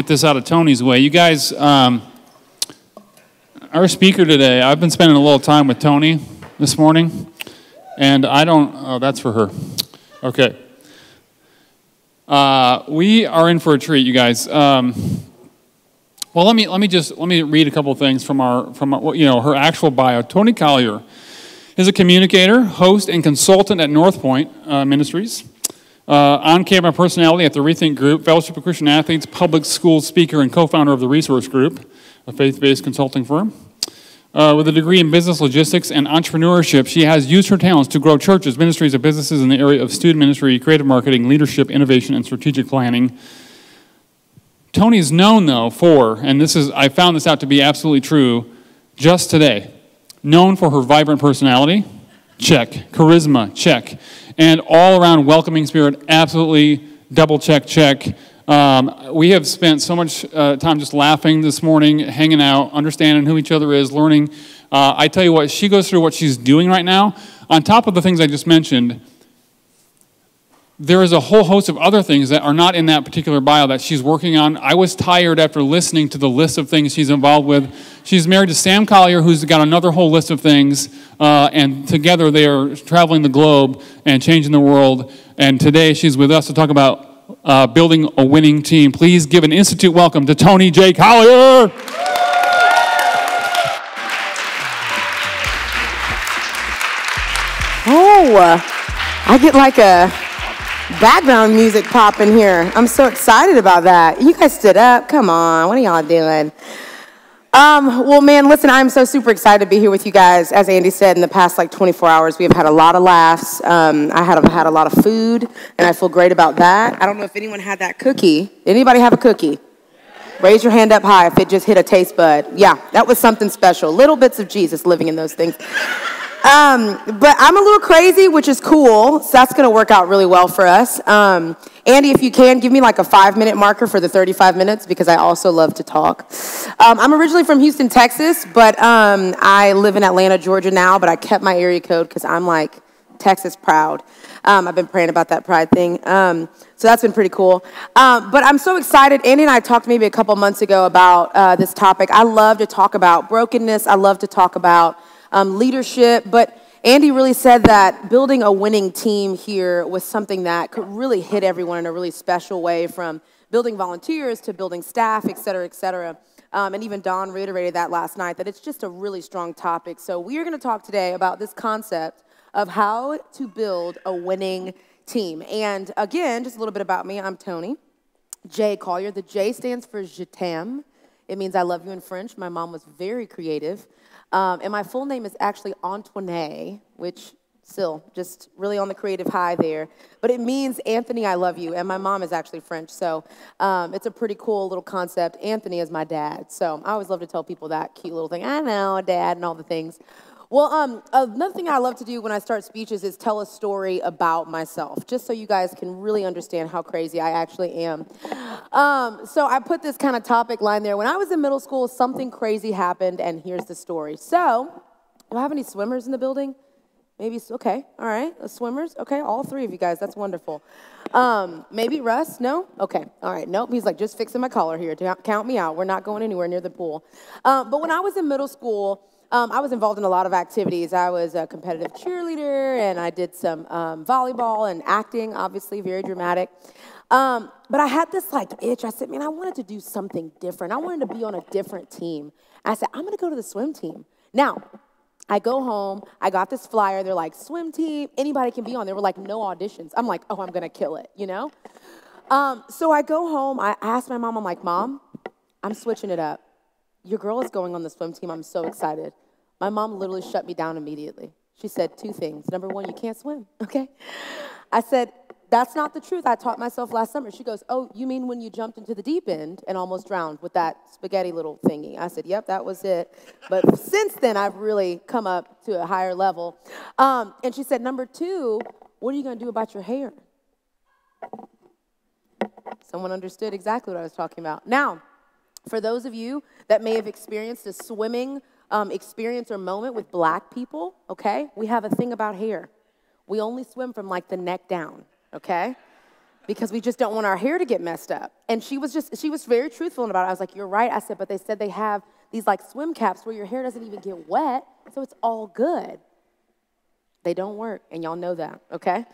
get this out of Toni's way. You guys, our speaker today, I've been spending a little time with Toni this morning, and that's for her. Okay. We are in for a treat, you guys. Well, let me read a couple of things from her actual bio. Toni Collier is a communicator, host, and consultant at North Point Ministries. On-camera personality at the reThink Group, Fellowship of Christian Athletes, public school speaker, and co-founder of the Resource Group, a faith-based consulting firm. With a degree in business logistics and entrepreneurship, she has used her talents to grow churches, ministries, and businesses in the area of student ministry, creative marketing, leadership, innovation, and strategic planning. Toni is known, though, for, and I found this out to be absolutely true just today, known for her vibrant personality, check. Charisma, check. And all-around welcoming spirit, absolutely double check. We have spent so much time just laughing this morning, hanging out, understanding who each other is, learning. I tell you what, she goes through what she's doing right now. On top of the things I just mentioned, there is a whole host of other things that are not in that particular bio that she's working on. I was tired after listening to the list of things she's involved with. She's married to Sam Collier, who's got another whole list of things, and together they are traveling the globe and changing the world. And today she's with us to talk about building a winning team. Please give an institute welcome to Toni J. Collier. Oh, I get like a background music popping here. I'm so excited about that. You guys stood up. Come on. What are y'all doing? Well, man, listen, I'm so super excited to be here with you guys. As Andy said, in the past 24 hours, we have had a lot of laughs. I have had a lot of food, and I feel great about that. I don't know if anyone had that cookie. Anybody have a cookie? Raise your hand up high if it just hit a taste bud. Yeah, that was something special. Little bits of Jesus living in those things. But I'm a little crazy, which is cool, so that's going to work out really well for us. Andy, if you can, give me like a 5-minute marker for the 35 minutes, because I also love to talk. I'm originally from Houston, Texas, but I live in Atlanta, Georgia now, but I kept my area code because I'm like Texas proud. I've been praying about that pride thing, so that's been pretty cool. But I'm so excited. Andy and I talked maybe a couple months ago about this topic. I love to talk about brokenness. I love to talk about leadership, but Andy really said that building a winning team here was something that could really hit everyone in a really special way, from building volunteers to building staff, et cetera, et cetera. And even Don reiterated that last night, that it's just a really strong topic. So we are going to talk today about this concept of how to build a winning team. And again, just a little bit about me. I'm Toni J. Collier. The J stands for Je t'aime. It means I love you in French. My mom was very creative. And my full name is actually Antoine, which still just really on the creative high there. But it means Anthony, I love you. And my mom is actually French, so it's a pretty cool little concept. Anthony is my dad. So I always love to tell people that cute little thing. I know, dad, and all the things. Well, another thing I love to do when I start speeches is tell a story about myself, just so you guys can really understand how crazy I actually am. So I put this kind of topic line there. When I was in middle school, something crazy happened, and here's the story. So, do I have any swimmers in the building? Maybe, okay, all right, swimmers, okay, all three of you guys, that's wonderful. Maybe Russ, no? Okay, all right, nope, he's like, just fixing my collar here, count me out, we're not going anywhere near the pool. But when I was in middle school, I was involved in a lot of activities. I was a competitive cheerleader, and I did some volleyball and acting, obviously very dramatic. But I had this itch. I said, man, I wanted to do something different. I wanted to be on a different team. And I said, I'm going to go to the swim team. Now, I go home. I got this flyer. They're like, swim team, anybody can be on. There were like no auditions. I'm like, oh, I'm going to kill it, you know? So I go home. I asked my mom, I'm like, Mom, I'm switching it up. Your girl is going on the swim team. I'm so excited. My mom literally shut me down immediately. She said 2 things. Number 1, you can't swim, okay? I said, that's not the truth. I taught myself last summer. She goes, oh, you mean when you jumped into the deep end and almost drowned with that spaghetti little thingy? I said, yep, that was it. But since then, I've really come up to a higher level. And she said, number 2, what are you going to do about your hair? Someone understood exactly what I was talking about. Now, for those of you that may have experienced a swimming experience or moment with black people, okay, we have a thing about hair. We only swim from like the neck down, okay? because we just don't want our hair to get messed up. And she was very truthful about it. I was like, you're right. I said, but they said they have these like swim caps where your hair doesn't even get wet, so it's all good. They don't work, and y'all know that, okay?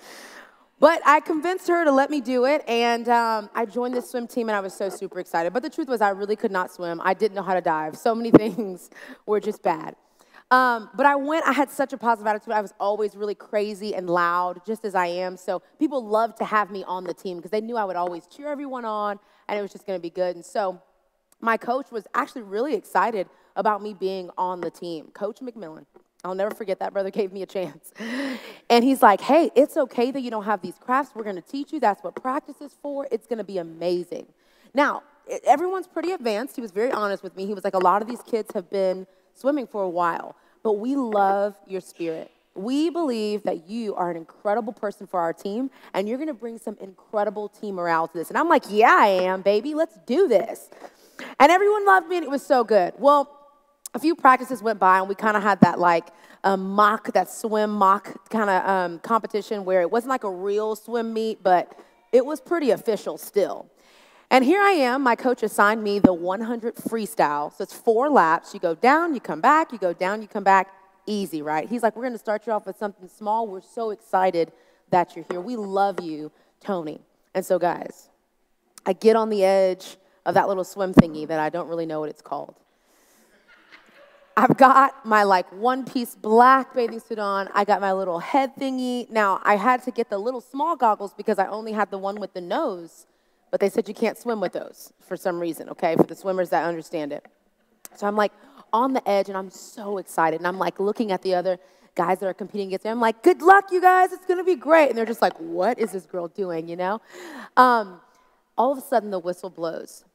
But I convinced her to let me do it, and I joined this swim team, and I was so super excited. But the truth was I really could not swim. I didn't know how to dive. So many things were just bad. But I had such a positive attitude. I was always really crazy and loud, just as I am. So people loved to have me on the team because they knew I would always cheer everyone on, and it was just going to be good. And so my coach was actually really excited about me being on the team, Coach McMillan. I'll never forget that. Brother gave me a chance. And he's like, hey, it's okay that you don't have these crafts. We're going to teach you. That's what practice is for. It's going to be amazing. Now, everyone's pretty advanced. He was very honest with me. He was like, a lot of these kids have been swimming for a while, but we love your spirit. We believe that you are an incredible person for our team, and you're going to bring some incredible team morale to this. And I'm like, yeah, I am, baby. Let's do this. And everyone loved me, and it was so good. Well, a few practices went by, and we kind of had that like swim mock kind of competition where it wasn't like a real swim meet, but it was pretty official still. And here I am. My coach assigned me the 100 freestyle. So it's 4 laps. You go down, you come back, you go down, you come back. Easy, right? He's like, we're going to start you off with something small. We're so excited that you're here. We love you, Toni. And so, guys, I get on the edge of that little swim thingy that I don't really know what it's called. I've got my like one-piece black bathing suit on. I got my little head thingy. Now, I had to get the little small goggles because I only had the one with the nose, but they said you can't swim with those for some reason, okay, for the swimmers that understand it. So I'm like on the edge, and I'm so excited, and I'm like looking at the other guys that are competing against me. I'm like, good luck, you guys. It's going to be great. And they're just like, what is this girl doing, you know? All of a sudden, the whistle blows.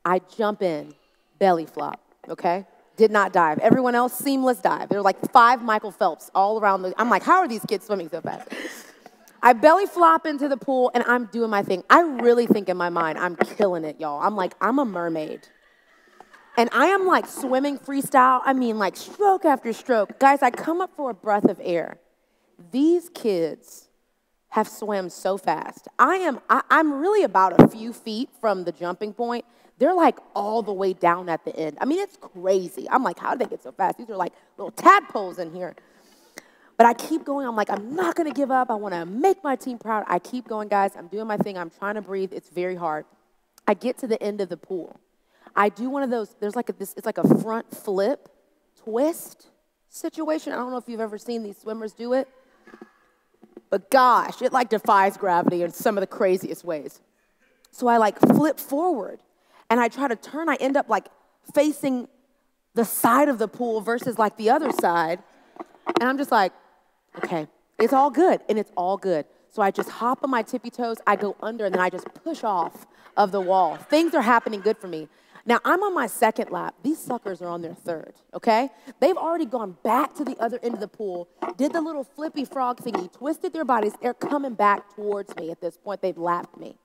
I jump in, belly flop, okay? Did not dive. Everyone else, seamless dive. There were like 5 Michael Phelps all around. I'm like, how are these kids swimming so fast? I belly flop into the pool, and I'm doing my thing. I really think in my mind, I'm killing it, y'all. I'm like, I'm a mermaid. And I am like swimming freestyle. I mean, like stroke after stroke. Guys, I come up for a breath of air. These kids have swam so fast. I'm really about a few feet from the jumping point. They're like all the way down at the end. I mean, it's crazy. I'm like, how did they get so fast? These are like little tadpoles in here. But I keep going. I'm like, I'm not going to give up. I want to make my team proud. I keep going, guys. I'm doing my thing. I'm trying to breathe. It's very hard. I get to the end of the pool. I do one of those. There's like it's like a front flip twist situation. I don't know if you've ever seen these swimmers do it. But gosh, it like defies gravity in some of the craziest ways. So I like flip forward. And I try to turn. I end up like facing the side of the pool versus like the other side. And I'm just like, okay, it's all good. And it's all good. So I just hop on my tippy toes. I go under, and then I just push off of the wall. Things are happening good for me. Now, I'm on my 2nd lap. These suckers are on their 3rd, okay? They've already gone back to the other end of the pool, did the little flippy frog thingy, twisted their bodies. They're coming back towards me at this point. They've lapped me.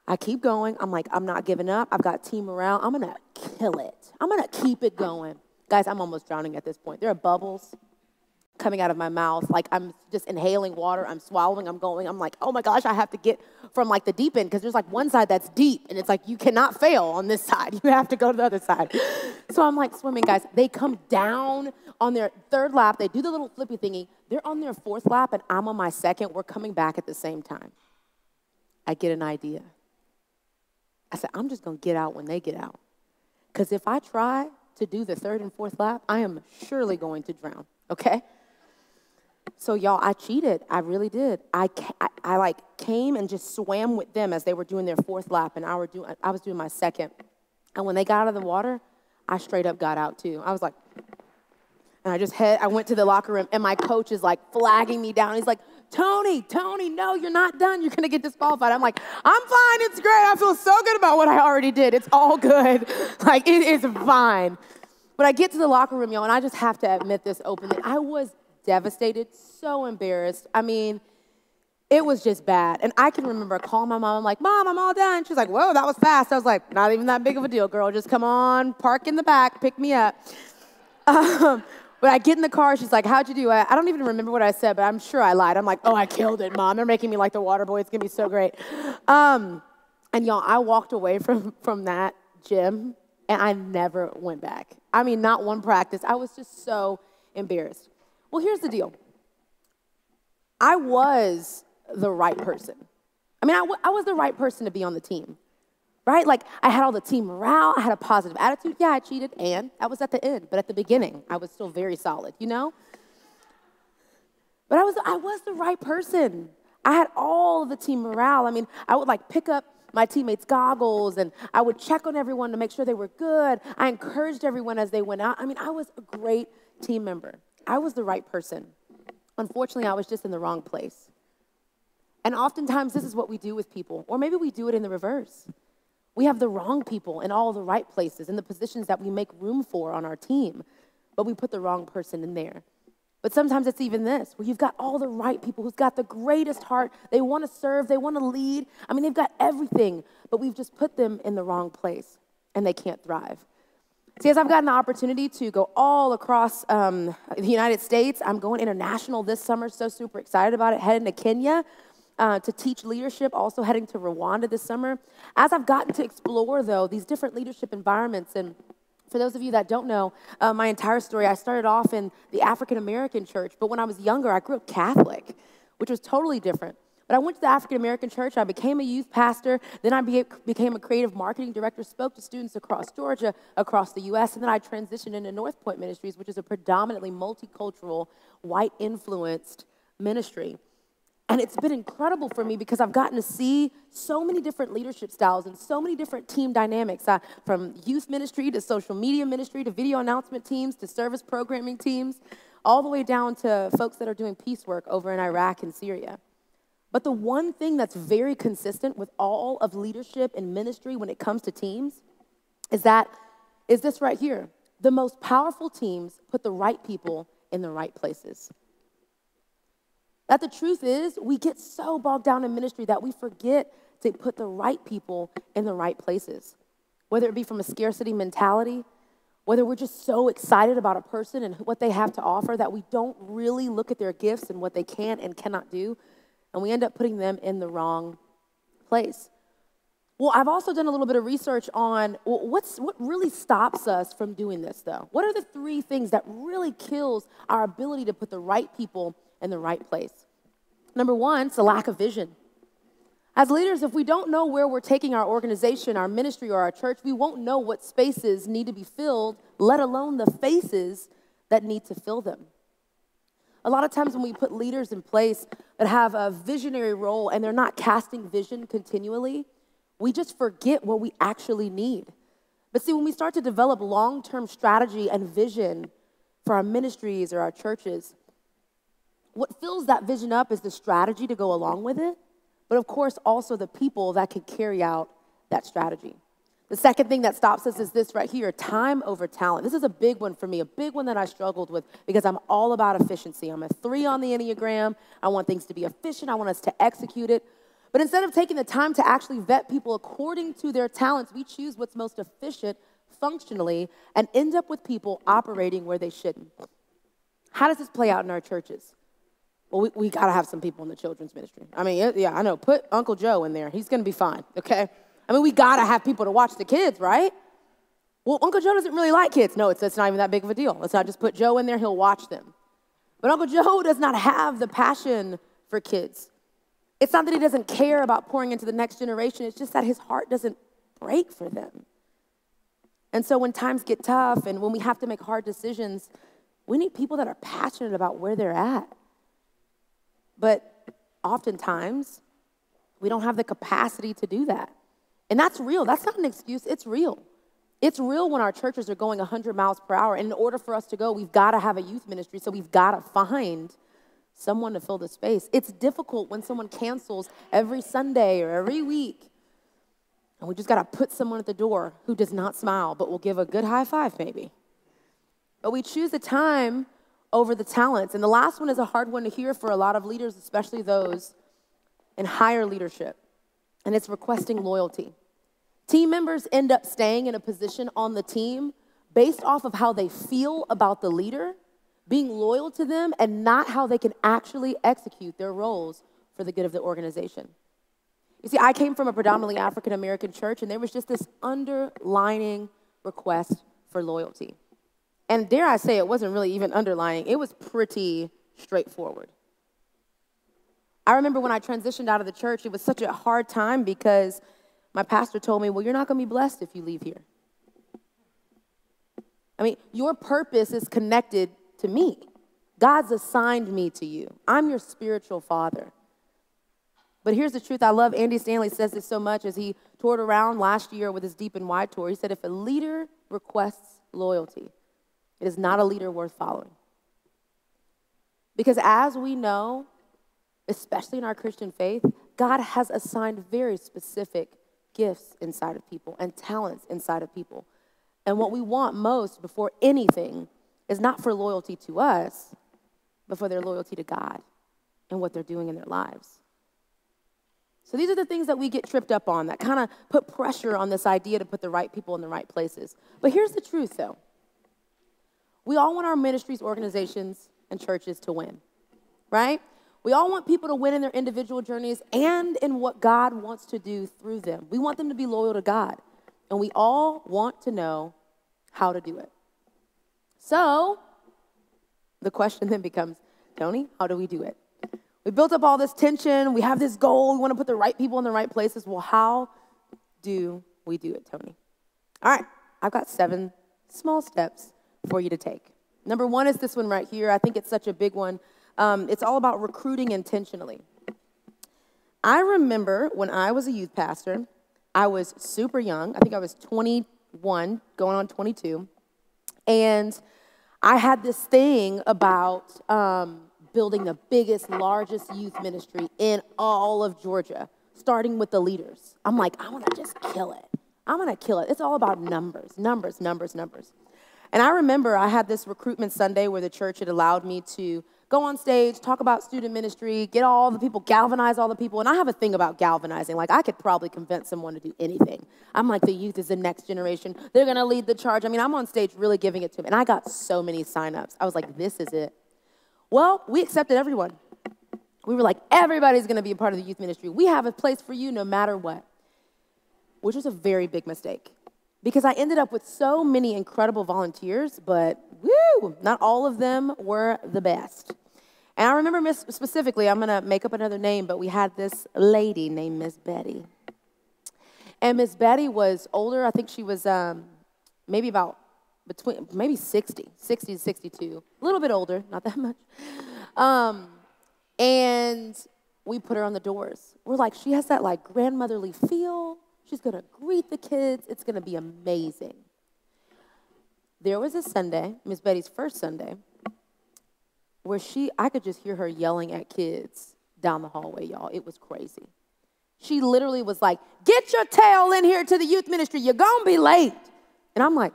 I keep going. I'm like, I'm not giving up. I've got team morale. I'm going to kill it. I'm going to keep it going. Guys, I'm almost drowning at this point. There are bubbles coming out of my mouth. Like, I'm just inhaling water. I'm swallowing. I'm going. I'm like, oh, my gosh, I have to get from, like, the deep end because there's, like, one side that's deep, and it's like you cannot fail on this side. You have to go to the other side. So I'm, like, swimming, guys. They come down on their 3rd lap. They do the little flippy thingy. They're on their 4th lap, and I'm on my 2nd. We're coming back at the same time. I get an idea. I said, I'm just going to get out when they get out. Because if I try to do the 3rd and 4th lap, I am surely going to drown, okay? So, y'all, I cheated. I really did. I like came and just swam with them as they were doing their 4th lap, and I was doing my 2nd. And when they got out of the water, I straight up got out too. I was like, and I went to the locker room, and my coach is like flagging me down. He's like, Toni, no, you're not done. You're going to get disqualified. I'm like, I'm fine. It's great. I feel so good about what I already did. It's all good. Like, it is fine. But I get to the locker room, y'all, and I just have to admit this openly. I was devastated, so embarrassed. I mean, it was just bad. And I can remember calling my mom. I'm like, Mom, I'm all done. She's like, whoa, that was fast. I was like, not even that big of a deal, girl. Just come on, park in the back, pick me up. When I get in the car, she's like, how'd you do? I don't even remember what I said, but I'm sure I lied. I'm like, oh, I killed it, Mom. They're making me like the water boy. It's going to be so great. And y'all, I walked away from that gym, and I never went back. I mean, not one practice. I was just so embarrassed. Well, here's the deal. I was the right person. I mean, I was the right person to be on the team, right? Like, I had all the team morale. I had a positive attitude. Yeah, I cheated, and I was at the end. But at the beginning, I was still very solid, you know? But I was the right person. I had all of the team morale. I mean, I would, like, pick up my teammates' goggles, and I would check on everyone to make sure they were good. I encouraged everyone as they went out. I mean, I was a great team member. I was the right person. Unfortunately, I was just in the wrong place. And oftentimes, this is what we do with people, or maybe we do it in the reverse. We have the wrong people in all the right places, in the positions that we make room for on our team, but we put the wrong person in there. But sometimes it's even this, where you've got all the right people who's got the greatest heart. They want to serve. They want to lead. I mean, they've got everything, but we've just put them in the wrong place, and they can't thrive. See, as I've gotten the opportunity to go all across the United States, I'm going international this summer, so super excited about it, heading to Kenya to teach leadership, also heading to Rwanda this summer. As I've gotten to explore, though, these different leadership environments, and for those of you that don't know my entire story, I started off in the African-American church, but when I was younger, I grew up Catholic, which was totally different. But I went to the African-American church, I became a youth pastor, then I became a creative marketing director, spoke to students across Georgia, across the U.S., and then I transitioned into North Point Ministries, which is a predominantly multicultural, white-influenced ministry. And it's been incredible for me because I've gotten to see so many different leadership styles and so many different team dynamics, from youth ministry to social media ministry to video announcement teams to service programming teams, all the way down to folks that are doing peace work over in Iraq and Syria. But the one thing that's very consistent with all of leadership and ministry when it comes to teams is this right here. The most powerful teams put the right people in the right places. That the truth is, we get so bogged down in ministry that we forget to put the right people in the right places. Whether it be from a scarcity mentality, whether we're just so excited about a person and what they have to offer that we don't really look at their gifts and what they can and cannot do, and we end up putting them in the wrong place. Well, I've also done a little bit of research on what really stops us from doing this, though. What are the 3 things that really kills our ability to put the right people in the right place? Number 1, it's a lack of vision. As leaders, if we don't know where we're taking our organization, our ministry, or our church, we won't know what spaces need to be filled, let alone the faces that need to fill them. A lot of times when we put leaders in place that have a visionary role and they're not casting vision continually, we just forget what we actually need. But see, when we start to develop long-term strategy and vision for our ministries or our churches, what fills that vision up is the strategy to go along with it, but of course also the people that can carry out that strategy. The second thing that stops us is this right here, time over talent. This is a big one for me, a big one that I struggled with because I'm all about efficiency. I'm a 3 on the Enneagram. I want things to be efficient. I want us to execute it. But instead of taking the time to actually vet people according to their talents, we choose what's most efficient functionally and end up with people operating where they shouldn't. How does this play out in our churches? Well, we got to have some people in the children's ministry. I mean, yeah, I know. Put Uncle Joe in there. He's going to be fine, okay? I mean, we got to have people to watch the kids, right? Well, Uncle Joe doesn't really like kids. No, it's not even that big of a deal. Let's not just put Joe in there. He'll watch them. But Uncle Joe does not have the passion for kids. It's not that he doesn't care about pouring into the next generation. It's just that his heart doesn't break for them. And so when times get tough and when we have to make hard decisions, we need people that are passionate about where they're at. But oftentimes, we don't have the capacity to do that. And that's real. That's not an excuse. It's real. It's real when our churches are going 100 miles per hour. And in order for us to go, we've got to have a youth ministry. So we've got to find someone to fill the space. It's difficult when someone cancels every Sunday or every week. And we just got to put someone at the door who does not smile, but will give a good high five maybe. But we choose the time over the talents. And the last one is a hard one to hear for a lot of leaders, especially those in higher leadership. And it's requesting loyalty. Team members end up staying in a position on the team based off of how they feel about the leader, being loyal to them and not how they can actually execute their roles for the good of the organization. You see, I came from a predominantly African-American church, and there was just this underlining request for loyalty. And dare I say, it wasn't really even underlining. It was pretty straightforward. I remember when I transitioned out of the church, it was such a hard time because my pastor told me, well, you're not going to be blessed if you leave here. I mean, your purpose is connected to me. God's assigned me to you. I'm your spiritual father. But here's the truth. I love Andy Stanley says this so much as he toured around last year with his Deep and Wide tour. He said, if a leader requests loyalty, it is not a leader worth following. Because as we know, especially in our Christian faith, God has assigned very specific gifts inside of people and talents inside of people. And what we want most before anything is not for loyalty to us, but for their loyalty to God and what they're doing in their lives. So these are the things that we get tripped up on that kind of put pressure on this idea to put the right people in the right places. But here's the truth, though. We all want our ministries, organizations, and churches to win, right? We all want people to win in their individual journeys and in what God wants to do through them. We want them to be loyal to God, and we all want to know how to do it. So the question then becomes, Toni, how do we do it? We built up all this tension. We have this goal. We want to put the right people in the right places. Well, how do we do it, Toni? All right, I've got 7 small steps for you to take. Number 1 is this one right here. I think it's such a big one. It's all about recruiting intentionally. I remember when I was a youth pastor, I was super young. I think I was 21, going on 22. And I had this thing about building the biggest, largest youth ministry in all of Georgia, starting with the leaders. I'm like, I want to just kill it. I'm going to kill it. It's all about numbers. And I remember I had this recruitment Sunday where the church had allowed me to go on stage, talk about student ministry, get all the people, galvanize all the people. And I have a thing about galvanizing. Like, I could probably convince someone to do anything. I'm like, the youth is the next generation. They're going to lead the charge. I mean, I'm on stage really giving it to them. And I got so many signups. I was like, this is it. Well, we accepted everyone. We were like, everybody's going to be a part of the youth ministry. We have a place for you no matter what, which was a very big mistake. Because I ended up with so many incredible volunteers, but not all of them were the best. And I remember specifically, I'm going to make up another name, but we had this lady named Miss Betty. And Miss Betty was older. I think she was maybe 60 to 62. A little bit older, not that much. And we put her on the doors. We're like, she has that like grandmotherly feel. She's going to greet the kids. It's going to be amazing. There was a Sunday, Miss Betty's first Sunday, where I could just hear her yelling at kids down the hallway, y'all. It was crazy. She literally was like, get your tail in here to the youth ministry. You're going to be late. And I'm like,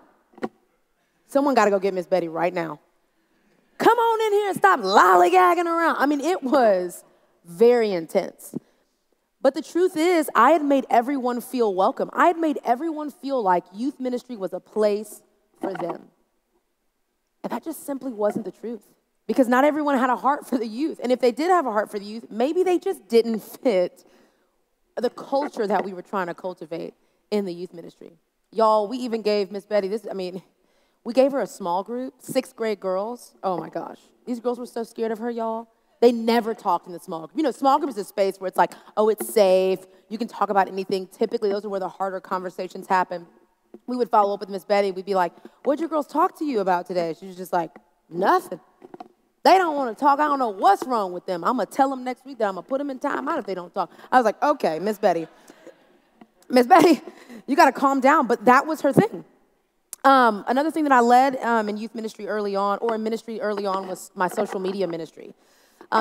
someone got to go get Miss Betty right now. Come on in here and stop lollygagging around. I mean, it was very intense. But the truth is, I had made everyone feel welcome. I had made everyone feel like youth ministry was a place for them. And that just simply wasn't the truth. Because not everyone had a heart for the youth. And if they did have a heart for the youth, maybe they just didn't fit the culture that we were trying to cultivate in the youth ministry. Y'all, we even gave Miss Betty we gave her a small group, 6th grade girls. Oh my gosh. These girls were so scared of her, y'all. They never talked in the small group. You know, small group is a space where it's like, oh, it's safe. You can talk about anything. Typically, those are where the harder conversations happen. We would follow up with Miss Betty. We'd be like, what'd your girls talk to you about today? She was just like, nothing. They don't want to talk. I don't know what's wrong with them. I'm going to tell them next week that I'm going to put them in timeout if they don't talk. I was like, okay, Miss Betty. Miss Betty, you got to calm down. But that was her thing. Another thing that I led in youth ministry early on, or in ministry early on, was my social media ministry.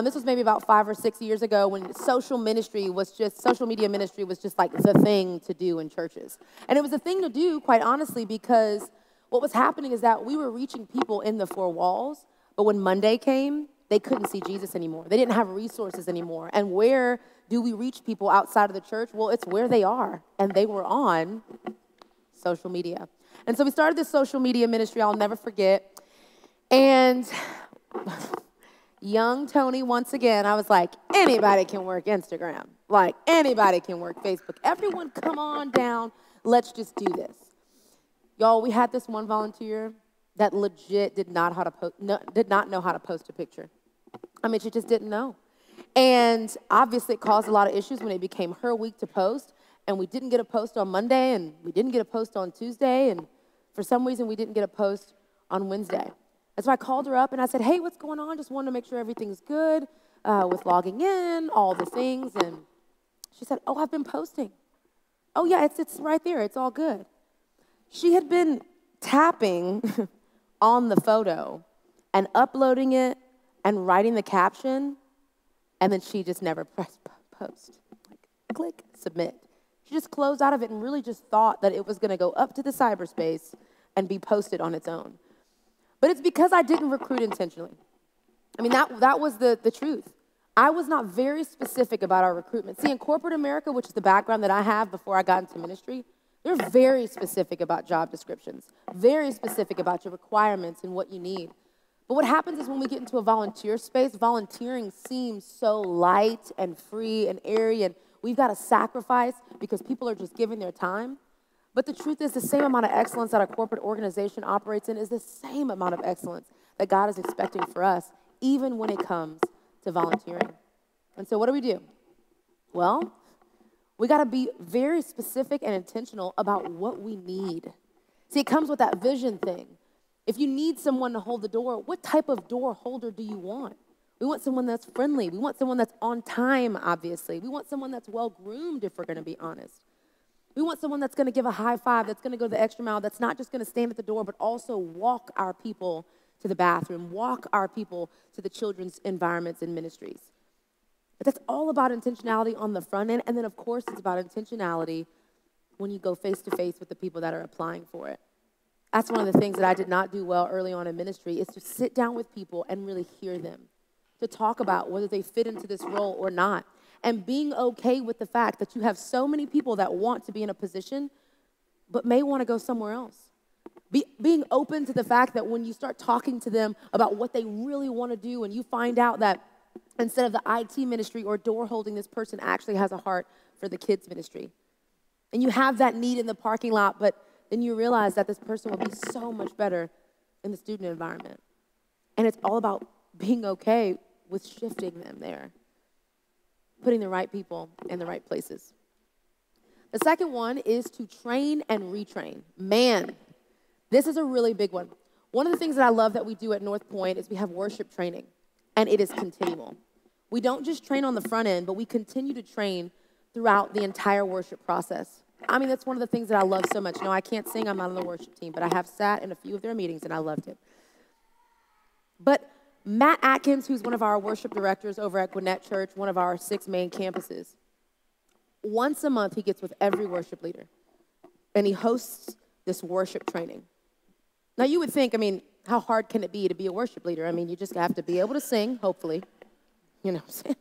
This was maybe about 5 or 6 years ago when social media ministry was just like the thing to do in churches. And it was a thing to do, quite honestly, because what was happening is that we were reaching people in the 4 walls, but when Monday came, they couldn't see Jesus anymore. They didn't have resources anymore. And where do we reach people outside of the church? Well, it's where they are, and they were on social media. And so we started this social media ministry I'll never forget. And Young Toni, once again, I was like, anybody can work Instagram. Like, anybody can work Facebook. Everyone come on down. Let's just do this. Y'all, we had this one volunteer that legit did not know how to post a picture. I mean, she just didn't know. And obviously, it caused a lot of issues when it became her week to post. And we didn't get a post on Monday, and we didn't get a post on Tuesday, and for some reason, we didn't get a post on Wednesday. And so I called her up, and I said, hey, what's going on? Just wanted to make sure everything's good with logging in, all the things. And she said, oh, I've been posting. Oh, yeah, it's right there. It's all good. She had been tapping on the photo and uploading it and writing the caption, and then she just never pressed post. Like, click, submit. She just closed out of it and really just thought that it was going to go up to the cyberspace and be posted on its own. But it's because I didn't recruit intentionally. I mean, that was the truth. I was not very specific about our recruitment. See, in corporate America, which is the background that I have before I got into ministry, they're very specific about job descriptions, very specific about your requirements and what you need. But what happens is when we get into a volunteer space, volunteering seems so light and free and airy, and we've got to sacrifice because people are just giving their time. But the truth is the same amount of excellence that a corporate organization operates in is the same amount of excellence that God is expecting for us, even when it comes to volunteering. And so what do? Well, we got to be very specific and intentional about what we need. See, it comes with that vision thing. If you need someone to hold the door, what type of door holder do you want? We want someone that's friendly. We want someone that's on time, obviously. We want someone that's well-groomed, if we're going to be honest. We want someone that's going to give a high five, that's going to go the extra mile, that's not just going to stand at the door, but also walk our people to the bathroom, walk our people to the children's environments and ministries. But that's all about intentionality on the front end, and then, of course, it's about intentionality when you go face-to-face with the people that are applying for it. That's one of the things that I did not do well early on in ministry, is to sit down with people and really hear them, to talk about whether they fit into this role or not, and being okay with the fact that you have so many people that want to be in a position but may want to go somewhere else. Being open to the fact that when you start talking to them about what they really want to do and you find out that instead of the IT ministry or door holding, this person actually has a heart for the kids ministry. And you have that need in the parking lot, but then you realize that this person will be so much better in the student environment. And it's all about being okay with shifting them there, putting the right people in the right places. The second one is to train and retrain. Man, this is a really big one. One of the things that I love that we do at North Point is we have worship training, and it is continual. We don't just train on the front end, but we continue to train throughout the entire worship process. I mean, that's one of the things that I love so much. No, I can't sing, I'm not on the worship team, but I have sat in a few of their meetings, and I loved it. But Matt Atkins, who's one of our worship directors over at Gwinnett Church, one of our 6 main campuses, once a month he gets with every worship leader, and he hosts this worship training. Now, you would think, I mean, how hard can it be to be a worship leader? I mean, you just have to be able to sing, hopefully, you know what I'm saying?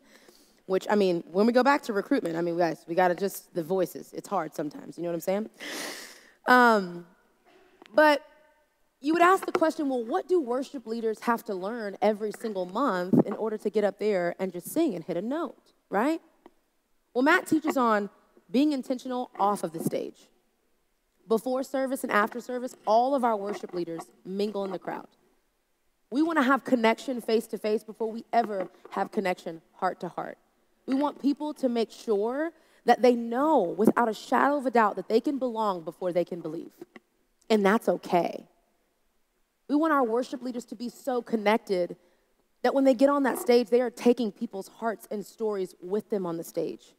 Which, I mean, when we go back to recruitment, I mean, guys, we got to just, the voices, it's hard sometimes, you know what I'm saying? But you would ask the question, well, what do worship leaders have to learn every single month in order to get up there and just sing and hit a note, right? Well, Matt teaches on being intentional off of the stage. Before service and after service, all of our worship leaders mingle in the crowd. We want to have connection face-to-face before we ever have connection heart-to-heart. We want people to make sure that they know without a shadow of a doubt that they can belong before they can believe. And that's okay. We want our worship leaders to be so connected that when they get on that stage, they are taking people's hearts and stories with them on the stage.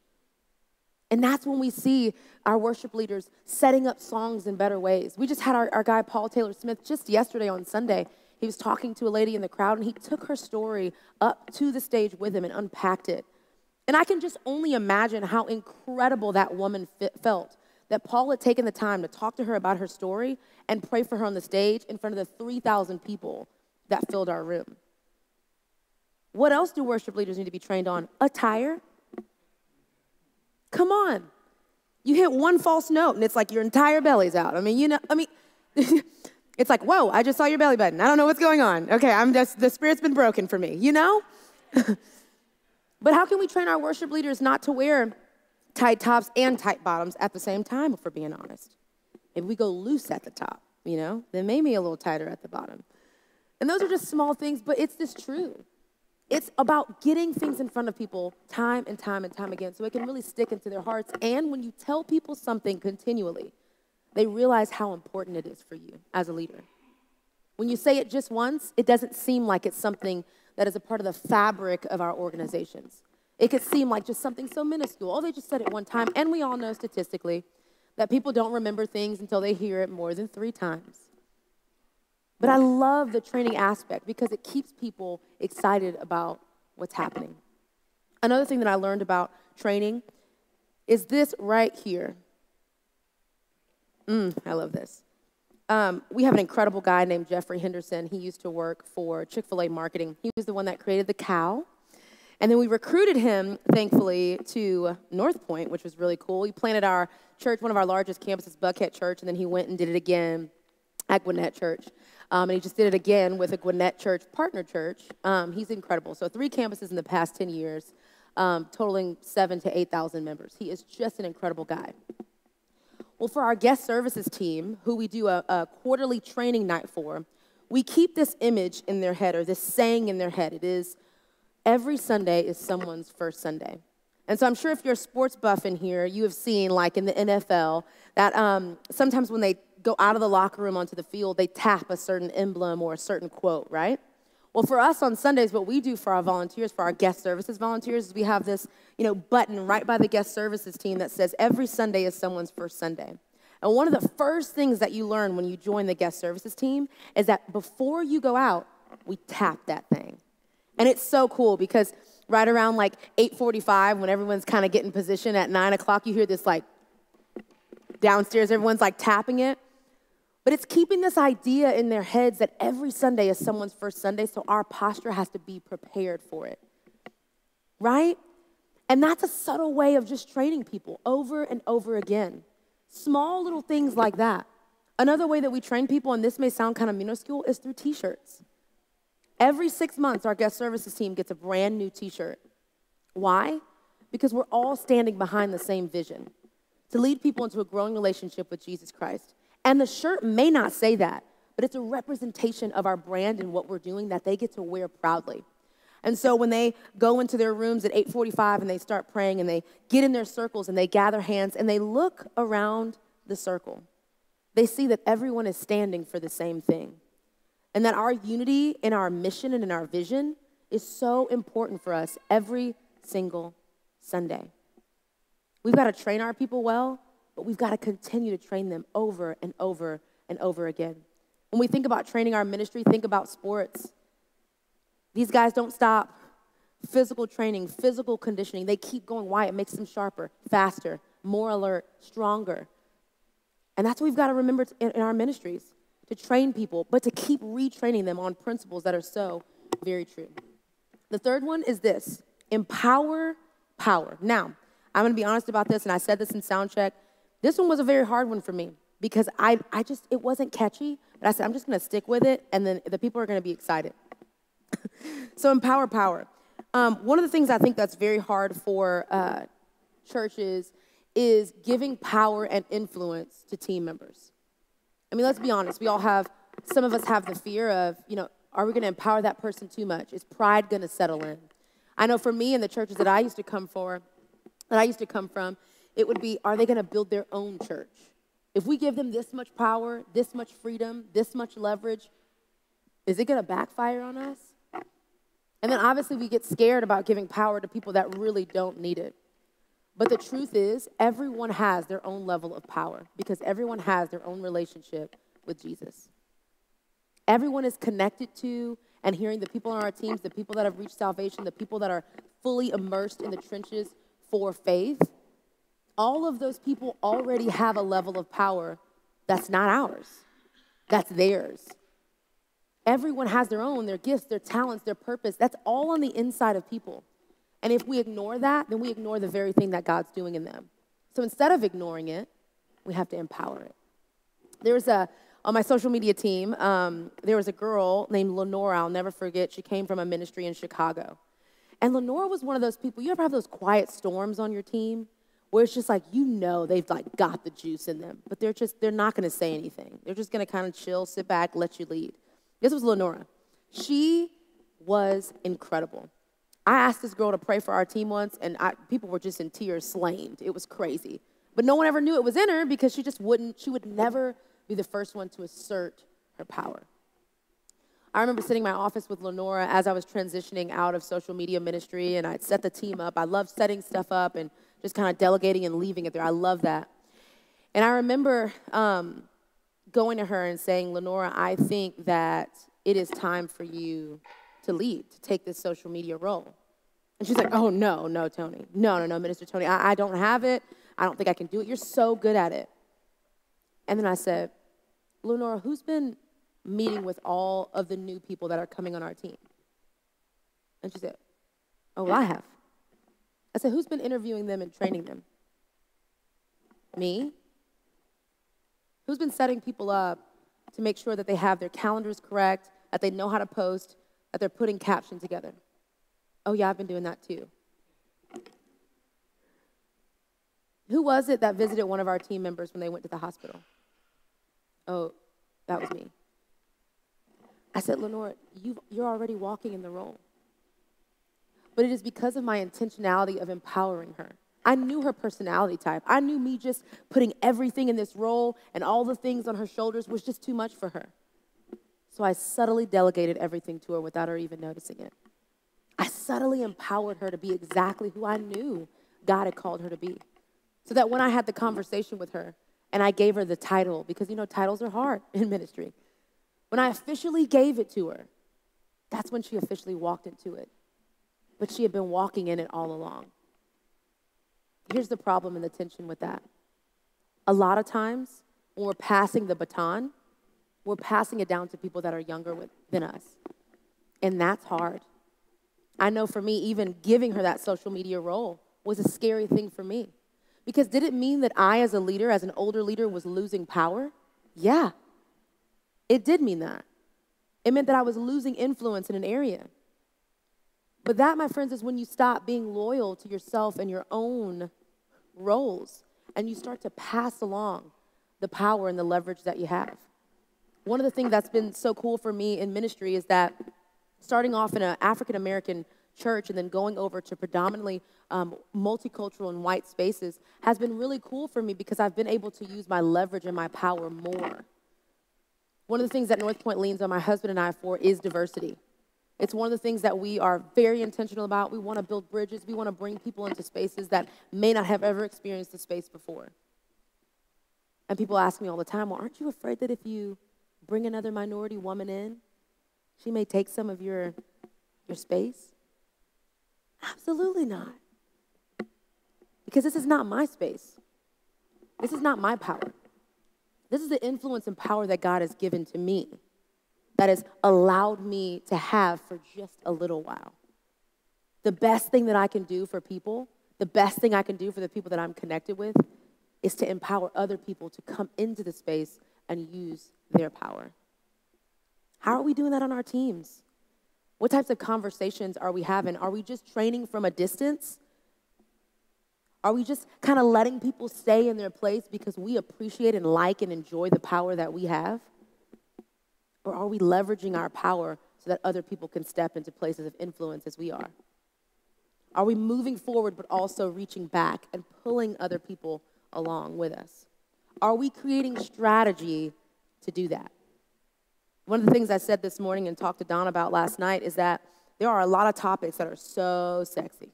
And that's when we see our worship leaders setting up songs in better ways. We just had our guy, Paul Taylor Smith, just yesterday on Sunday. He was talking to a lady in the crowd, and he took her story up to the stage with him and unpacked it. And I can just only imagine how incredible that woman felt, that Paul had taken the time to talk to her about her story and pray for her on the stage in front of the 3,000 people that filled our room. What else do worship leaders need to be trained on? Attire. Come on. You hit one false note and it's like your entire belly's out. I mean, It's like, whoa, I just saw your belly button. I don't know what's going on. Okay, the spirit's been broken for me, you know? But how can we train our worship leaders not to wear tight tops and tight bottoms at the same time, if we're being honest? If we go loose at the top, you know, then maybe a little tighter at the bottom. And those are just small things, but it's just true. It's about getting things in front of people time and time and time again so it can really stick into their hearts. And when you tell people something continually, they realize how important it is for you as a leader. When you say it just once, it doesn't seem like it's something that is a part of the fabric of our organizations. It could seem like just something so minuscule. Oh, they just said it one time. And we all know statistically that people don't remember things until they hear it more than 3 times. But I love the training aspect because it keeps people excited about what's happening. Another thing that I learned about training is this right here. I love this. We have an incredible guy named Jeffrey Henderson. He used to work for Chick-fil-A marketing. He was the one that created the cow. And then we recruited him, thankfully, to North Point, which was really cool. He planted our church, one of our largest campuses, Buckhead Church, and then he went and did it again at Gwinnett Church. And he just did it again with a Gwinnett Church partner church. He's incredible. So 3 campuses in the past 10 years, totaling 7,000 to 8,000 members. He is just an incredible guy. Well, for our guest services team, who we do a quarterly training night for, we keep this image in their head, or this saying in their head. It is, every Sunday is someone's first Sunday. And so I'm sure if you're a sports buff in here, you have seen, like in the NFL, that sometimes when they go out of the locker room onto the field, they tap a certain emblem or a certain quote, right? Well, for us on Sundays, what we do for our volunteers, for our guest services volunteers, is we have this, button right by the guest services team that says every Sunday is someone's first Sunday. And one of the first things that you learn when you join the guest services team is that before you go out, we tap that thing. And it's so cool because right around like 8:45, when everyone's kind of getting position at 9 o'clock, you hear this like downstairs, everyone's like tapping it. But it's keeping this idea in their heads that every Sunday is someone's first Sunday, so our posture has to be prepared for it, right? And that's a subtle way of just training people over and over again. Small little things like that. Another way that we train people, and this may sound kind of minuscule, is through T-shirts. Every 6 months, our guest services team gets a brand new T-shirt. Why? Because we're all standing behind the same vision, to lead people into a growing relationship with Jesus Christ. And the shirt may not say that, but it's a representation of our brand and what we're doing that they get to wear proudly. And so when they go into their rooms at 8:45 and they start praying and they get in their circles and they gather hands and they look around the circle, they see that everyone is standing for the same thing. And that our unity in our mission and in our vision is so important for us every single Sunday. We've got to train our people well, but we've got to continue to train them over and over and over again. When we think about training our ministry, think about sports. These guys don't stop. Physical training, physical conditioning, they keep going. Why? It makes them sharper, faster, more alert, stronger. And that's what we've got to remember in our ministries, to train people, but to keep retraining them on principles that are so very true. The third one is this: empower power. Now, I'm going to be honest about this, and I said this in sound check. This one was a very hard one for me because it wasn't catchy, but I said, I'm just going to stick with it, and then the people are going to be excited. So empower power. One of the things I think that's very hard for churches is giving power and influence to team members. I mean, let's be honest. Some of us have the fear of, are we going to empower that person too much? Is pride going to settle in? I know for me in the churches that I used to come from, it would be, are they going to build their own church? If we give them this much power, this much freedom, this much leverage, is it going to backfire on us? And then obviously we get scared about giving power to people that really don't need it. But the truth is, everyone has their own level of power because everyone has their own relationship with Jesus. Everyone is connected to and hearing the people on our teams, the people that have reached salvation, the people that are fully immersed in the trenches for faith. All of those people already have a level of power that's not ours, that's theirs. Everyone has their own, their gifts, their talents, their purpose. That's all on the inside of people. And if we ignore that, then we ignore the very thing that God's doing in them. So instead of ignoring it, we have to empower it. There's a on my social media team, there was a girl named Lenora. I'll never forget. She came from a ministry in Chicago. And Lenora was one of those people, you ever have those quiet storms on your team where it's just like, you know, they've like got the juice in them, but they're not going to say anything. They're just going to kind of chill, sit back, let you lead. This was Lenora. She was incredible. I asked this girl to pray for our team once, and people were just in tears, slain. It was crazy. But no one ever knew it was in her because she would never be the first one to assert her power. I remember sitting in my office with Lenora as I was transitioning out of social media ministry, and I'd set the team up. I love setting stuff up and just kind of delegating and leaving it there. I love that. And I remember going to her and saying, Lenora, I think that it is time for you to lead, to take this social media role. And she's like, oh, no, Toni. No, Minister Toni, I don't have it. I don't think I can do it. You're so good at it. And then I said, Lenora, who's been meeting with all of the new people that are coming on our team? And she said, oh, well, I have. I said, who's been interviewing them and training them? Me? Who's been setting people up to make sure that they have their calendars correct, that they know how to post, that they're putting captions together? Oh, yeah, I've been doing that too. Who was it that visited one of our team members when they went to the hospital? Oh, that was me. I said, Lenora, you're already walking in the role. But it is because of my intentionality of empowering her. I knew her personality type. I knew me just putting everything in this role and all the things on her shoulders was just too much for her. So I subtly delegated everything to her without her even noticing it. I subtly empowered her to be exactly who I knew God had called her to be. So that when I had the conversation with her and I gave her the title, because you know titles are hard in ministry, when I officially gave it to her, that's when she officially walked into it. But she had been walking in it all along. Here's the problem and the tension with that. A lot of times when we're passing the baton, we're passing it down to people that are younger than us. And that's hard. I know for me, even giving her that social media role was a scary thing for me. Because did it mean that I, as a leader, as an older leader, was losing power? Yeah, it did mean that. It meant that I was losing influence in an area. But that, my friends, is when you stop being loyal to yourself and your own roles, and you start to pass along the power and the leverage that you have. One of the things that's been so cool for me in ministry is that starting off in an African-American church and then going over to predominantly multicultural and white spaces has been really cool for me because I've been able to use my leverage and my power more. One of the things that North Point leans on my husband and I for is diversity. It's one of the things that we are very intentional about. We want to build bridges. We want to bring people into spaces that may not have ever experienced the space before. And people ask me all the time, well, aren't you afraid that if you bring another minority woman in, she may take some of your space? Absolutely not. Because this is not my space. This is not my power. This is the influence and power that God has given to me, that has allowed me to have for just a little while. The best thing that I can do for people, the best thing I can do for the people that I'm connected with, is to empower other people to come into the space and use their power. How are we doing that on our teams? What types of conversations are we having? Are we just training from a distance? Are we just kind of letting people stay in their place because we appreciate and like and enjoy the power that we have? Or are we leveraging our power so that other people can step into places of influence as we are? Are we moving forward but also reaching back and pulling other people along with us? Are we creating strategy to do that? One of the things I said this morning and talked to Don about last night is that there are a lot of topics that are so sexy.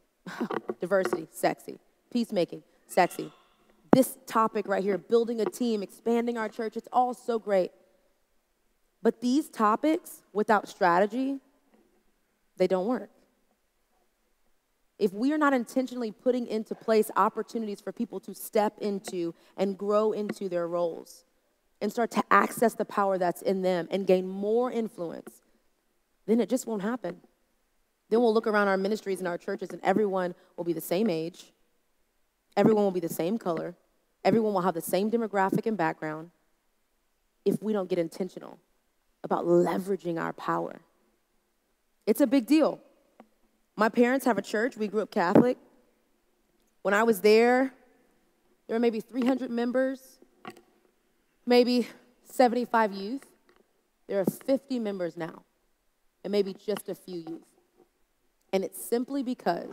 Diversity, sexy. Peacemaking, sexy. This topic right here, building a team, expanding our church, it's all so great. But these topics, without strategy, they don't work. If we are not intentionally putting into place opportunities for people to step into and grow into their roles and start to access the power that's in them and gain more influence, then it just won't happen. Then we'll look around our ministries and our churches and everyone will be the same age. Everyone will be the same color. Everyone will have the same demographic and background. if we don't get intentional about leveraging our power. It's a big deal. My parents have a church. We grew up Catholic. When I was there were maybe 300 members, maybe 75 youth. There are 50 members now, and maybe just a few youth. And it's simply because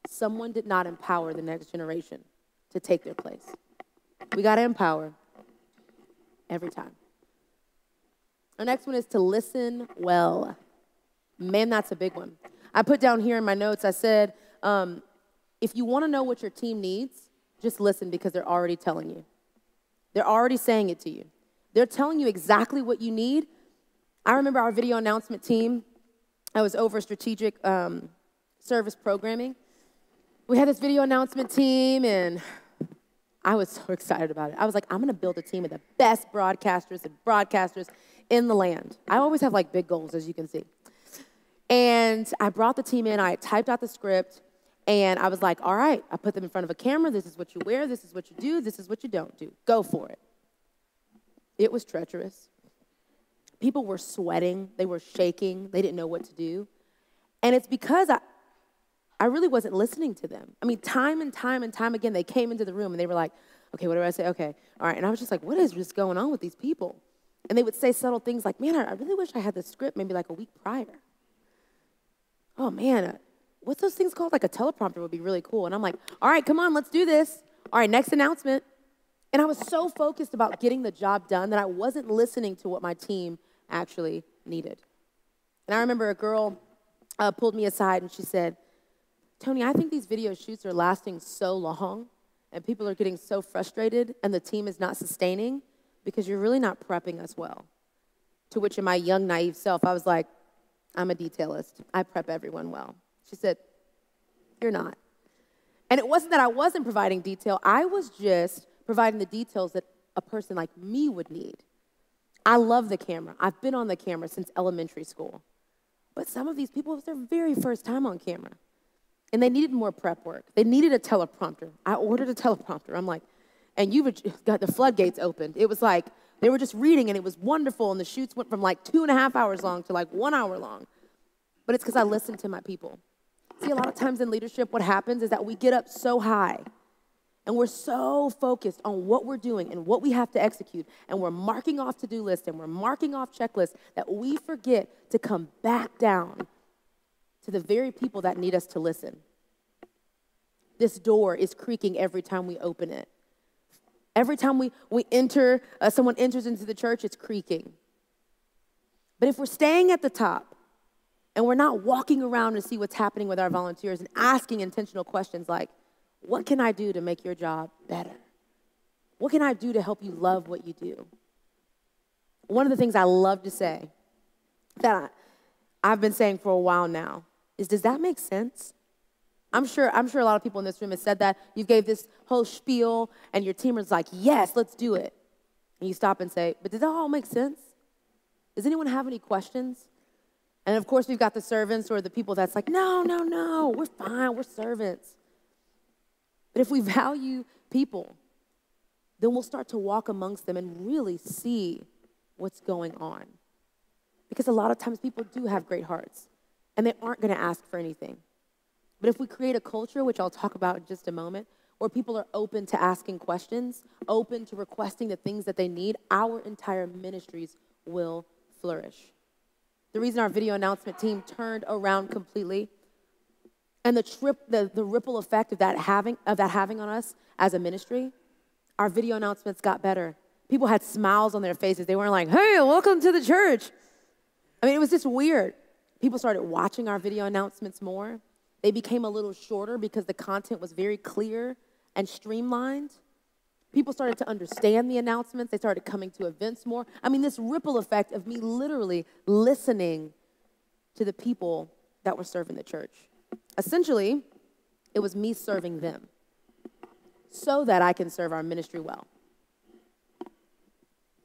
someone did not empower the next generation to take their place. We got to empower every time. Our next one is to listen well. Man, that's a big one. I put down here in my notes, I said, if you want to know what your team needs, just listen, because they're already telling you. They're already saying it to you. They're telling you exactly what you need. I remember our video announcement team. I was over strategic service programming. We had this video announcement team, and I was so excited about it. I was like, I'm going to build a team of the best broadcasters and broadcasters in the land. I always have like big goals, as you can see. And I brought the team in. I typed out the script. And I was like, all right, I put them in front of a camera. This is what you wear. This is what you do. This is what you don't do. Go for it. It was treacherous. People were sweating. They were shaking. They didn't know what to do. And it's because I really wasn't listening to them. I mean, time and time and time again, they came into the room and they were like, okay, what do I say? Okay, all right. And I was just like, what is just going on with these people? And they would say subtle things like, man, I really wish I had this script maybe like a week prior. Oh, man, what's those things called? Like a teleprompter would be really cool. And I'm like, all right, come on, let's do this. All right, next announcement. And I was so focused about getting the job done that I wasn't listening to what my team actually needed. And I remember a girl pulled me aside and she said, Toni, I think these video shoots are lasting so long and people are getting so frustrated and the team is not sustaining because you're really not prepping us well. To which in my young, naive self, I was like, I'm a detailist. I prep everyone well. She said, you're not. And it wasn't that I wasn't providing detail. I was just providing the details that a person like me would need. I love the camera. I've been on the camera since elementary school. But some of these people, it was their very first time on camera. And they needed more prep work. They needed a teleprompter. I ordered a teleprompter. I'm like, and you've got the floodgates opened. It was like, they were just reading and it was wonderful. And the shoots went from like 2.5 hours long to like 1 hour long. But it's because I listened to my people. See, a lot of times in leadership, what happens is that we get up so high and we're so focused on what we're doing and what we have to execute, and we're marking off to-do lists and we're marking off checklists that we forget to come back down to the very people that need us to listen. This door is creaking every time we open it. Every time we enter, someone enters into the church, it's creaking. But if we're staying at the top, and we're not walking around to see what's happening with our volunteers and asking intentional questions like, what can I do to make your job better? What can I do to help you love what you do? One of the things I love to say that I've been saying for a while now is, does that make sense? I'm sure a lot of people in this room have said that. You gave this whole spiel and your team is like, yes, let's do it. And you stop and say, but does that all make sense? Does anyone have any questions? And of course, we've got the servants or the people that's like, no, we're fine, we're servants. But if we value people, then we'll start to walk amongst them and really see what's going on. Because a lot of times people do have great hearts, and they aren't going to ask for anything. But if we create a culture, which I'll talk about in just a moment, where people are open to asking questions, open to requesting the things that they need, our entire ministries will flourish. The reason our video announcement team turned around completely, and the ripple effect of that having on us as a ministry, our video announcements got better. People had smiles on their faces. They weren't like, hey, welcome to the church. I mean, it was just weird. People started watching our video announcements more. They became a little shorter because the content was very clear and streamlined. People started to understand the announcements. They started coming to events more. I mean, this ripple effect of me literally listening to the people that were serving the church. Essentially, it was me serving them so that I can serve our ministry well.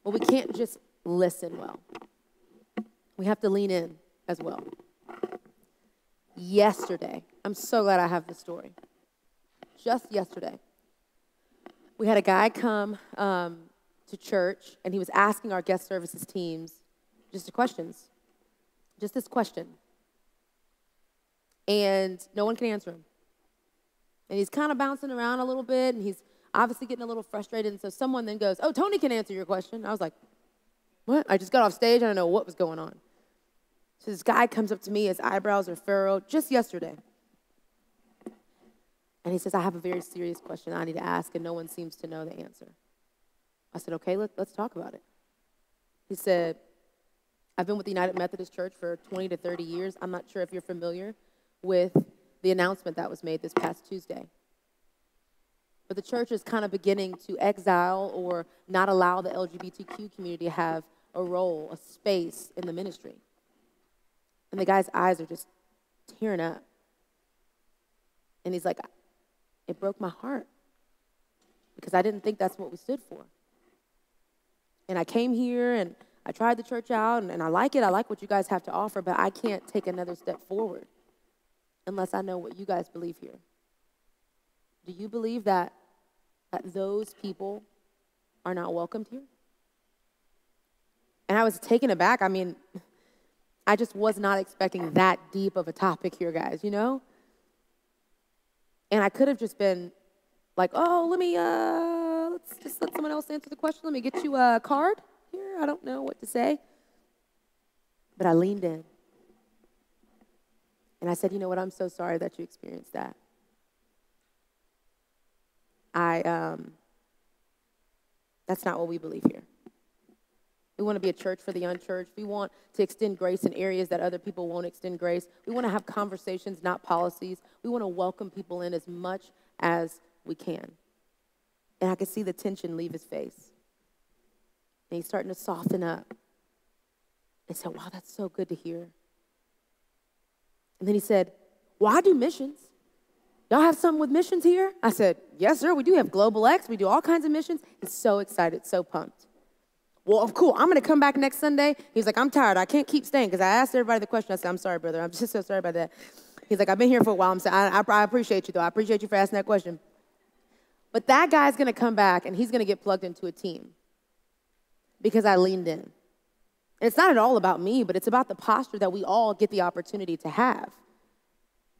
Well, we can't just listen well. We have to lean in as well. Yesterday, I'm so glad I have this story. Just yesterday, we had a guy come to church, and he was asking our guest services teams just this question. And no one can answer him. And he's kind of bouncing around a little bit, and he's obviously getting a little frustrated. And so someone then goes, oh, Toni can answer your question. I was like, what? I just got off stage. I don't know what was going on. So this guy comes up to me. His eyebrows are furrowed just yesterday. And he says, I have a very serious question I need to ask, and no one seems to know the answer. I said, okay, let's talk about it. He said, I've been with the United Methodist Church for 20 to 30 years. I'm not sure if you're familiar with the announcement that was made this past Tuesday. But the church is kind of beginning to exile or not allow the LGBTQ community to have a role, a space in the ministry. And the guy's eyes are just tearing up. And he's like, it broke my heart because I didn't think that's what we stood for. And I came here and I tried the church out and I like it. I like what you guys have to offer, but I can't take another step forward unless I know what you guys believe here. Do you believe that those people are not welcomed here? And I was taken aback. I mean, I just was not expecting that deep of a topic here, guys, you know? And I could have just been like, oh, let's just let someone else answer the question. Let me get you a card here. I don't know what to say. But I leaned in. And I said, you know what, I'm so sorry that you experienced that. That's not what we believe here. We want to be a church for the unchurched. We want to extend grace in areas that other people won't extend grace. We want to have conversations, not policies. We want to welcome people in as much as we can. And I could see the tension leave his face. And he's starting to soften up. I said, wow, that's so good to hear. And then he said, well, I do missions. Y'all have something with missions here? I said, yes, sir, we do have Global X. We do all kinds of missions. He's so excited, so pumped. Well, cool, I'm going to come back next Sunday. He's like, I'm tired. I can't keep staying because I asked everybody the question. I said, I'm sorry, brother. I'm just so sorry about that. He's like, I've been here for a while. I'm saying, I appreciate you, though. I appreciate you for asking that question. But that guy's going to come back, and he's going to get plugged into a team because I leaned in. And it's not at all about me, but it's about the posture that we all get the opportunity to have,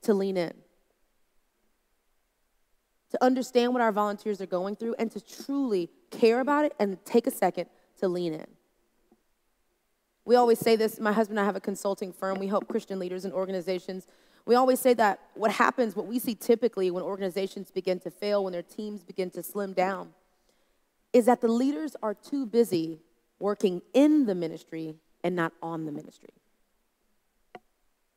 to lean in, to understand what our volunteers are going through, and to truly care about it and take a second to lean in. We always say this, my husband and I have a consulting firm. We help Christian leaders and organizations. We always say that what we see typically when organizations begin to fail, when their teams begin to slim down, is that the leaders are too busy working in the ministry and not on the ministry.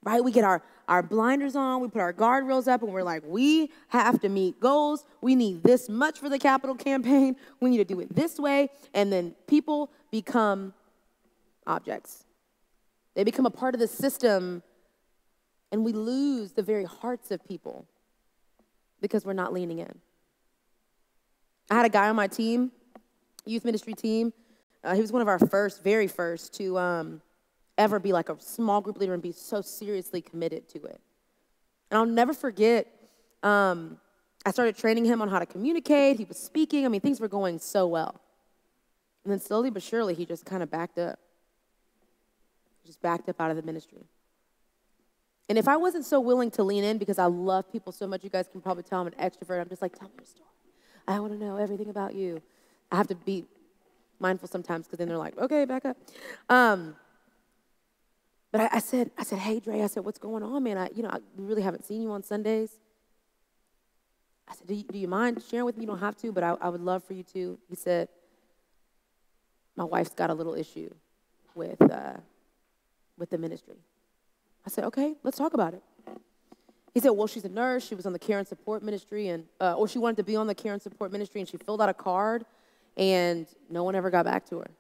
Right? We get our blinders on, we put our guardrails up, and we're like, we have to meet goals. We need this much for the capital campaign. We need to do it this way. And then people become objects. They become a part of the system, and we lose the very hearts of people because we're not leaning in. I had a guy on my team, youth ministry team. He was one of our very first to ever be like a small group leader and be so seriously committed to it. And I'll never forget, I started training him on how to communicate. He was speaking. I mean, things were going so well. And then slowly but surely, he just kind of backed up. Just backed up out of the ministry. And if I wasn't so willing to lean in because I love people so much, you guys can probably tell I'm an extrovert. I'm just like, tell me your story. I want to know everything about you. I have to be mindful sometimes because then they're like, okay, back up. But I said, hey, Dre, I said, what's going on, man? I really haven't seen you on Sundays. I said, do you mind sharing with me? You don't have to, but I would love for you to. He said, my wife's got a little issue with the ministry. I said, okay, let's talk about it. He said, well, she's a nurse. She was on the care and support ministry, or she wanted to be on the care and support ministry, and she filled out a card, and no one ever got back to her.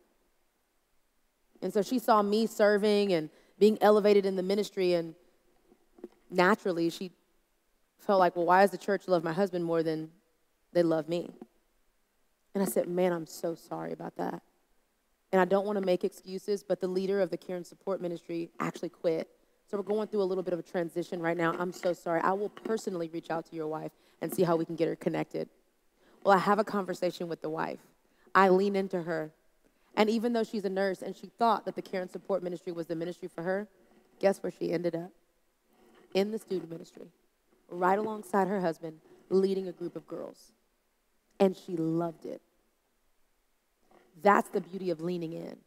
And so she saw me serving and being elevated in the ministry, and naturally she felt like, well, why does the church love my husband more than they love me? And I said, man, I'm so sorry about that. And I don't want to make excuses, but the leader of the care and support ministry actually quit. So we're going through a little bit of a transition right now. I'm so sorry. I will personally reach out to your wife and see how we can get her connected. Well, I have a conversation with the wife. I lean into her. And even though she's a nurse and she thought that the care and support ministry was the ministry for her, guess where she ended up? In the student ministry, right alongside her husband, leading a group of girls. And she loved it. That's the beauty of leaning in.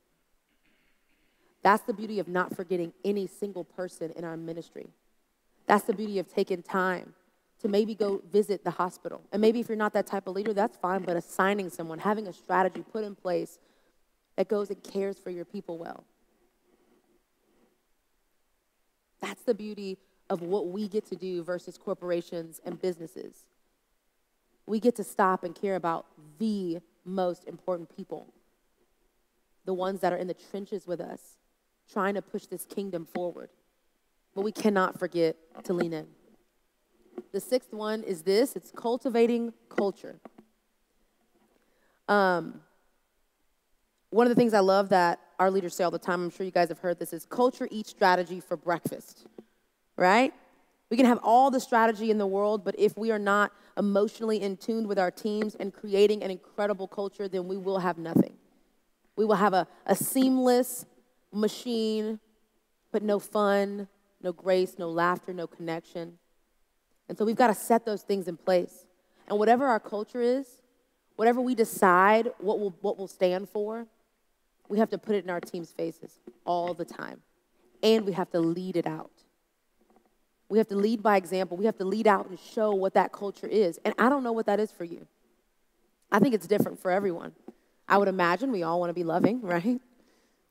That's the beauty of not forgetting any single person in our ministry. That's the beauty of taking time to maybe go visit the hospital. And maybe if you're not that type of leader, that's fine, but assigning someone, having a strategy put in place that goes and cares for your people well. That's the beauty of what we get to do versus corporations and businesses. We get to stop and care about the most important people, the ones that are in the trenches with us, trying to push this kingdom forward. But we cannot forget to lean in. The sixth one is this. It's cultivating culture. One of the things I love that our leaders say all the time, I'm sure you guys have heard this, is culture eats strategy for breakfast, right? We can have all the strategy in the world, but if we are not emotionally in tune with our teams and creating an incredible culture, then we will have nothing. We will have a seamless machine, but no fun, no grace, no laughter, no connection. And so we've got to set those things in place. And whatever our culture is, whatever we decide what we'll stand for, we have to put it in our team's faces all the time. And we have to lead it out. We have to lead by example. We have to lead out and show what that culture is. And I don't know what that is for you. I think it's different for everyone. I would imagine we all want to be loving, right?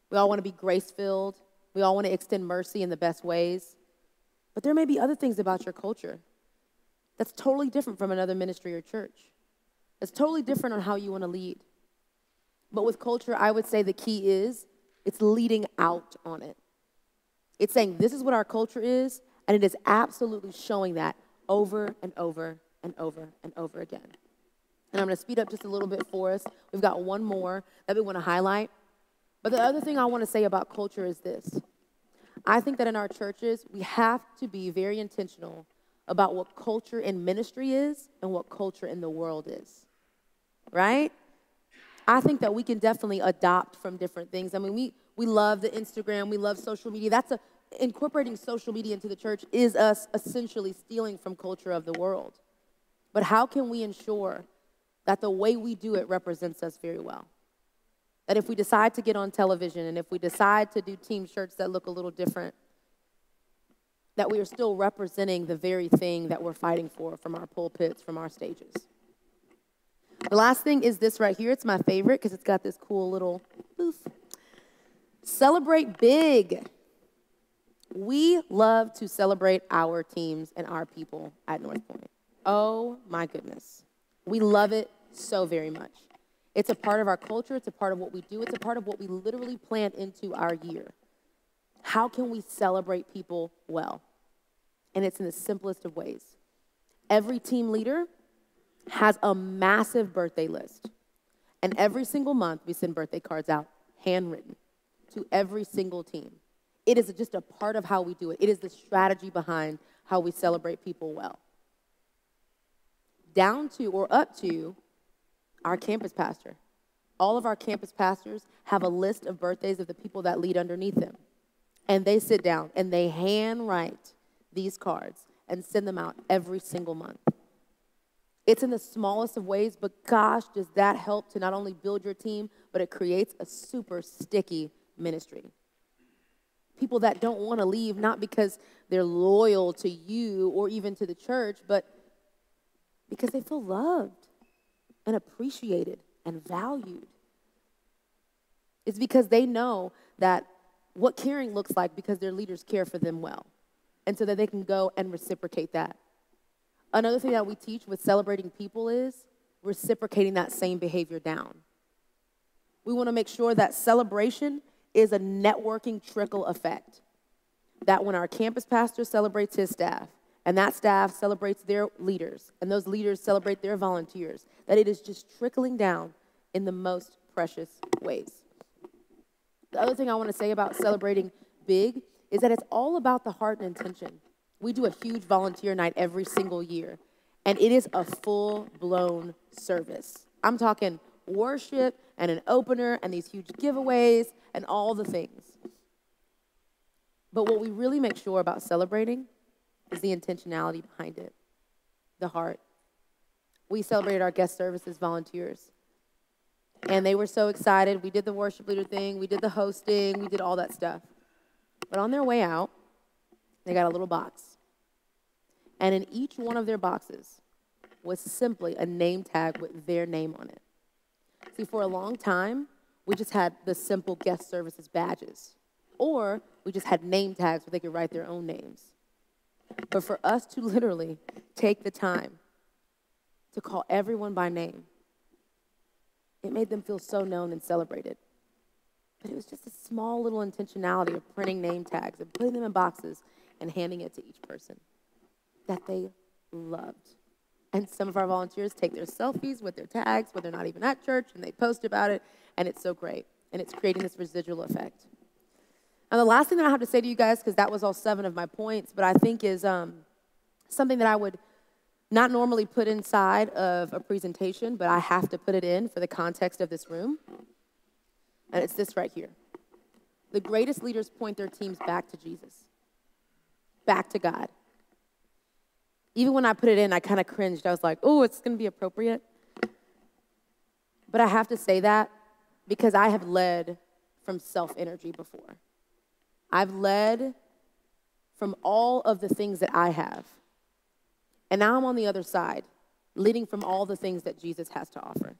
We all want to be grace-filled. We all want to extend mercy in the best ways. But there may be other things about your culture that's totally different from another ministry or church. It's totally different on how you want to lead. But with culture, I would say the key is it's leading out on it. It's saying this is what our culture is, and it is absolutely showing that over and over and over and over again. And I'm going to speed up just a little bit for us. We've got one more that we want to highlight. But the other thing I want to say about culture is this. I think that in our churches, we have to be very intentional about what culture in ministry is and what culture in the world is, right? I think that we can definitely adopt from different things. I mean, we love the Instagram, we love social media. Incorporating social media into the church is us essentially stealing from culture of the world. But how can we ensure that the way we do it represents us very well? That if we decide to get on television and if we decide to do team shirts that look a little different, that we are still representing the very thing that we're fighting for from our pulpits, from our stages. The last thing is this right here. It's my favorite because it's got this cool little poof. Celebrate big. We love to celebrate our teams and our people at North Point. Oh my goodness. We love it so very much. It's a part of our culture. It's a part of what we do. It's a part of what we literally plant into our year. How can we celebrate people well? And it's in the simplest of ways. Every team leader has a massive birthday list. And every single month, we send birthday cards out, handwritten, to every single team. It is just a part of how we do it. It is the strategy behind how we celebrate people well. Down to or up to our campus pastor. All of our campus pastors have a list of birthdays of the people that lead underneath them. And they sit down and they handwrite these cards and send them out every single month. It's in the smallest of ways, but gosh, does that help to not only build your team, but it creates a super sticky ministry. People that don't want to leave, not because they're loyal to you or even to the church, but because they feel loved and appreciated and valued. It's because they know that what caring looks like because their leaders care for them well. And so that they can go and reciprocate that. Another thing that we teach with celebrating people is reciprocating that same behavior down. We want to make sure that celebration is a networking trickle effect. That when our campus pastor celebrates his staff, and that staff celebrates their leaders, and those leaders celebrate their volunteers, that it is just trickling down in the most precious ways. The other thing I want to say about celebrating big is that it's all about the heart and intention. We do a huge volunteer night every single year, and it is a full-blown service. I'm talking worship and an opener and these huge giveaways and all the things. But what we really make sure about celebrating is the intentionality behind it, the heart. We celebrated our guest services volunteers. And they were so excited. We did the worship leader thing. We did the hosting. We did all that stuff. But on their way out, they got a little box. And in each one of their boxes was simply a name tag with their name on it. See, for a long time, we just had the simple guest services badges. Or we just had name tags where they could write their own names. But for us to literally take the time to call everyone by name, it made them feel so known and celebrated. But it was just a small little intentionality of printing name tags and putting them in boxes and handing it to each person that they loved. And some of our volunteers take their selfies with their tags when they're not even at church, and they post about it, and it's so great. And it's creating this residual effect. And the last thing that I have to say to you guys, because that was all 7 of my points, but I think is something that I would not normally put inside of a presentation, but I have to put it in for the context of this room. And it's this right here. The greatest leaders point their teams back to Jesus, back to God. Even when I put it in, I kind of cringed. I was like, oh, it's going to be appropriate. But I have to say that because I have led from self-energy before. I've led from all of the things that I have. And now I'm on the other side, leading from all the things that Jesus has to offer.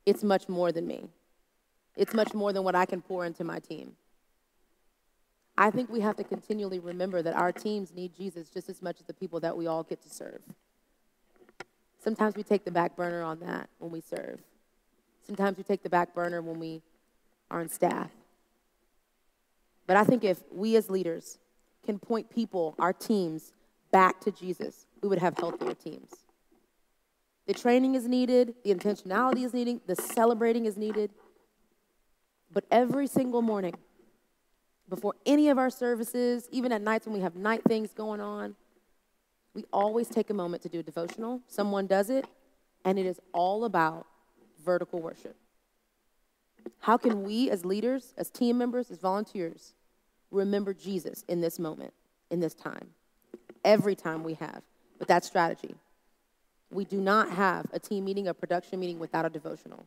It's much more than me. It's much more than what I can pour into my team. I think we have to continually remember that our teams need Jesus just as much as the people that we all get to serve. Sometimes we take the back burner on that when we serve. Sometimes we take the back burner when we are on staff. But I think if we as leaders can point people, our teams, back to Jesus, we would have healthier teams. The training is needed, the intentionality is needed, the celebrating is needed. But every single morning, before any of our services, even at nights when we have night things going on, we always take a moment to do a devotional. Someone does it, and it is all about vertical worship. How can we as leaders, as team members, as volunteers, remember Jesus in this moment, in this time? Every time we have. But that's strategy. We do not have a team meeting, a production meeting without a devotional.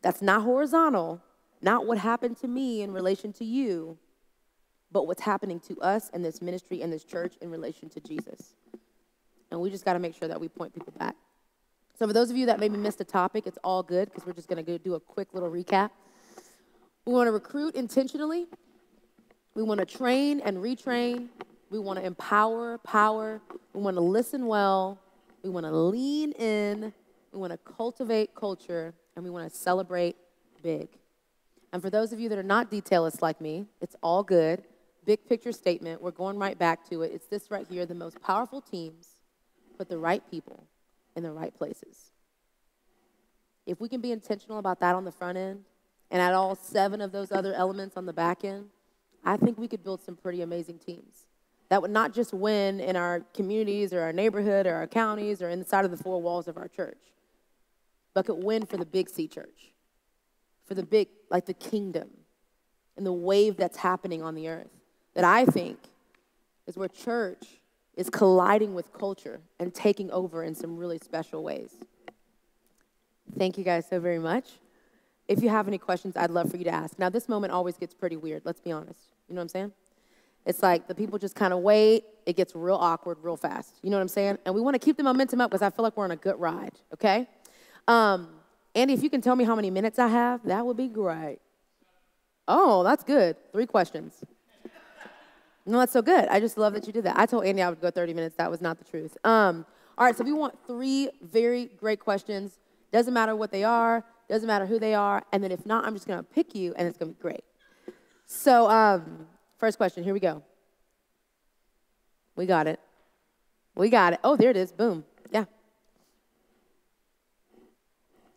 That's not horizontal, not what happened to me in relation to you, but what's happening to us and this ministry and this church in relation to Jesus. And we just got to make sure that we point people back. So for those of you that maybe missed a topic, it's all good because we're just going to go do a quick little recap. We want to recruit intentionally. We want to train and retrain. We want to empower, power. We want to listen well. We want to lean in. We want to cultivate culture. And we want to celebrate big. And for those of you that are not detailists like me, it's all good. Big picture statement. We're going right back to it. It's this right here. The most powerful teams put the right people in the right places. If we can be intentional about that on the front end and add all 7 of those other elements on the back end, I think we could build some pretty amazing teams that would not just win in our communities or our neighborhood or our counties or inside of the 4 walls of our church, but could win for the big C church, for the big, like the kingdom and the wave that's happening on the earth that I think is where church is colliding with culture and taking over in some really special ways. Thank you guys so very much. If you have any questions, I'd love for you to ask. Now, this moment always gets pretty weird, let's be honest. You know what I'm saying? It's like the people just kind of wait. It gets real awkward real fast. You know what I'm saying? And we want to keep the momentum up because I feel like we're on a good ride, okay? Andy, if you can tell me how many minutes I have, that would be great. Oh, that's good. 3 questions. No, that's so good. I just love that you did that. I told Andy I would go 30 minutes. That was not the truth. All right, so we want 3 very great questions. Doesn't matter what they are. Doesn't matter who they are. And then if not, I'm just going to pick you, and it's going to be great. So first question. Here we go. We got it. We got it. Oh, there it is. Boom. Yeah.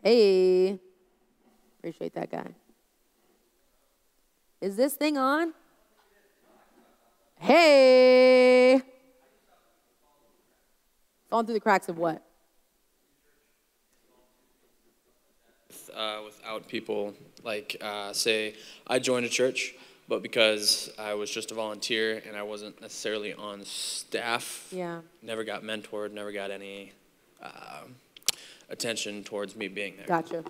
Hey. Appreciate that guy. Is this thing on? Hey. Falling through the cracks of what? without people, like, say, I joined a church, but because I was just a volunteer and I wasn't necessarily on staff, never got mentored, never got any attention towards me being there. Gotcha.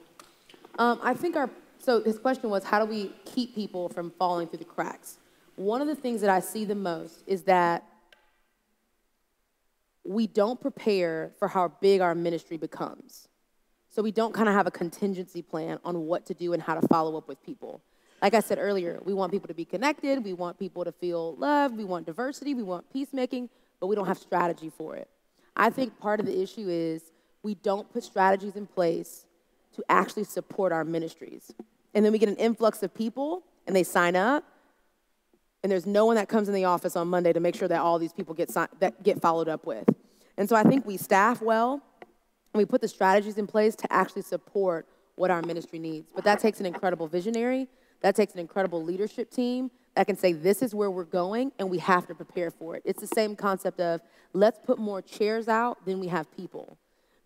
I think so his question was, how do we keep people from falling through the cracks? One of the things that I see the most is that we don't prepare for how big our ministry becomes. So we don't kind of have a contingency plan on what to do and how to follow up with people. Like I said earlier, we want people to be connected, we want people to feel loved, we want diversity, we want peacemaking, but we don't have strategy for it. I think part of the issue is we don't put strategies in place to actually support our ministries. And then we get an influx of people, and they sign up, and there's no one that comes in the office on Monday to make sure that all these people get followed up with. And so I think we staff well, and we put the strategies in place to actually support what our ministry needs. But that takes an incredible visionary. That takes an incredible leadership team that can say, this is where we're going, and we have to prepare for it. It's the same concept of, let's put more chairs out than we have people.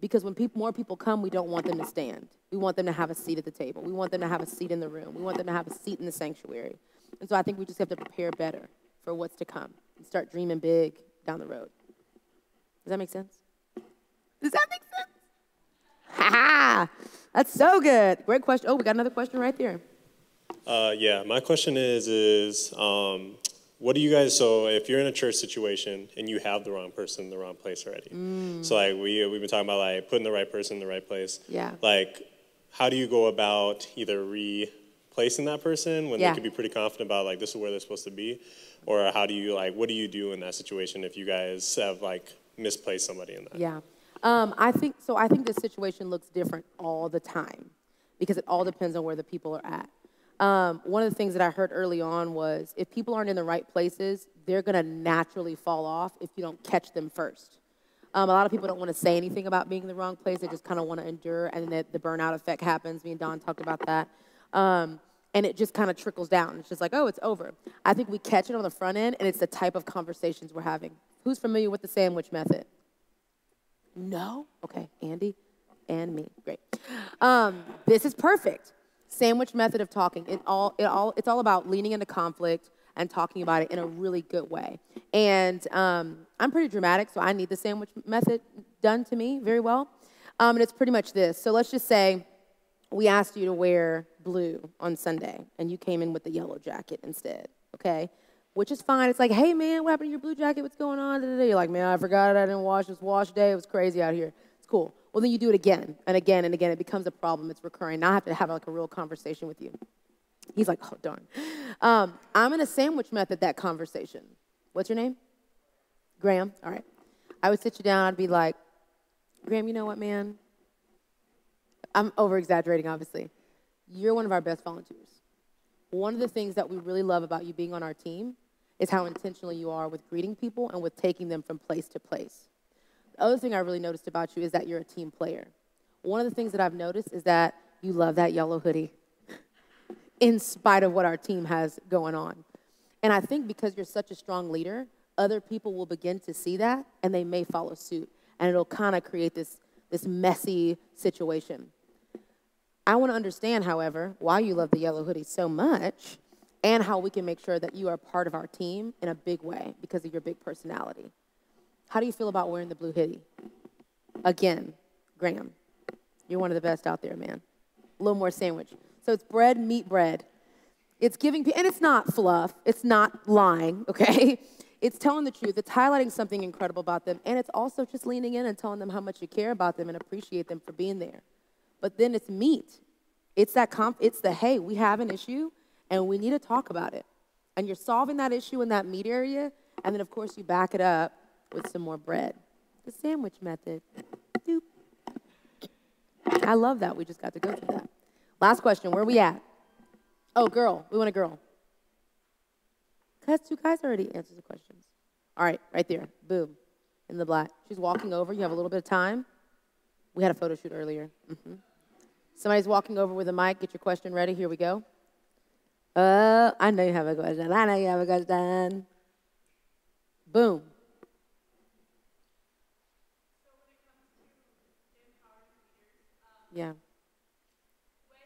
Because when more people come, we don't want them to stand. We want them to have a seat at the table. We want them to have a seat in the room. We want them to have a seat in the sanctuary. And so I think we just have to prepare better for what's to come and start dreaming big down the road. Does that make sense? Does that make sense? Ha-ha! That's so good. Great question. Oh, we got another question right there. Yeah, my question is what do you guys, so if you're in a church situation and you have the wrong person in the wrong place already, so like we've been talking about like putting the right person in the right place. Yeah. Like, how do you go about either replacing that person when they can be pretty confident about like this is where they're supposed to be, or how do you like, what do you do in that situation if you guys have like misplaced somebody in that? Yeah. I think this situation looks different all the time because it all depends on where the people are at. One of the things that I heard early on was if people aren't in the right places, they're going to naturally fall off if you don't catch them first. A lot of people don't want to say anything about being in the wrong place. They just kind of want to endure, and then the burnout effect happens. Me and Don talked about that. And it just kind of trickles down. It's just like, oh, it's over. I think we catch it on the front end, and it's the type of conversations we're having. Who's familiar with the sandwich method? No? Okay, Andy and me. Great. This is perfect. Sandwich method of talking. It's all about leaning into conflict and talking about it in a really good way. And I'm pretty dramatic, so I need the sandwich method done to me very well. And it's pretty much this. So let's just say we asked you to wear blue on Sunday, and you came in with the yellow jacket instead, okay? Which is fine. It's like, hey, man, what happened to your blue jacket? What's going on? You're like, man, I forgot it. I didn't wash. It was wash day. It was crazy out here. It's cool. Well, then you do it again and again and again. It becomes a problem. It's recurring. Now I have to have like a real conversation with you. He's like, oh, darn. I'm going to sandwich method that conversation. What's your name? Graham. All right. I would sit you down. I'd be like, Graham, you know what, man? I'm over-exaggerating, obviously. You're one of our best volunteers. One of the things that we really love about you being on our team is how intentional you are with greeting people and with taking them from place to place. The other thing I really noticed about you is that you're a team player. One of the things that I've noticed is that you love that yellow hoodie in spite of what our team has going on. And I think because you're such a strong leader, other people will begin to see that, and they may follow suit. And it'll kind of create this messy situation. I want to understand, however, why you love the yellow hoodie so much and how we can make sure that you are part of our team in a big way because of your big personality. How do you feel about wearing the blue hoodie? Again, Graham, you're one of the best out there, man. A little more sandwich. So it's bread, meat bread. It's giving, and it's not fluff. It's not lying, okay? It's telling the truth. It's highlighting something incredible about them, and it's also just leaning in and telling them how much you care about them and appreciate them for being there. But then it's meat. It's the, hey, we have an issue, and we need to talk about it. And you're solving that issue in that meat area, and then, of course, you back it up with some more bread. The sandwich method. Doop. I love that. We just got to go through that. Last question. Where are we at? Oh, girl. We want a girl. Because 2 guys already answered the questions. All right, right there. Boom. In the black. She's walking over. You have a little bit of time. We had a photo shoot earlier. Somebody's walking over with a mic. Get your question ready. Here we go. I know you have a question. I know you have a question. Boom. So when it comes to empowering leaders, Yeah. when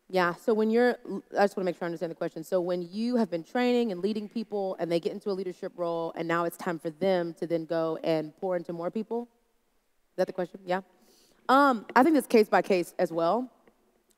Yeah, so when I just want to make sure I understand the question. So when you have been training and leading people and they get into a leadership role and now it's time for them to then go and pour into more people? Is that the question? Yeah. I think it's case by case as well.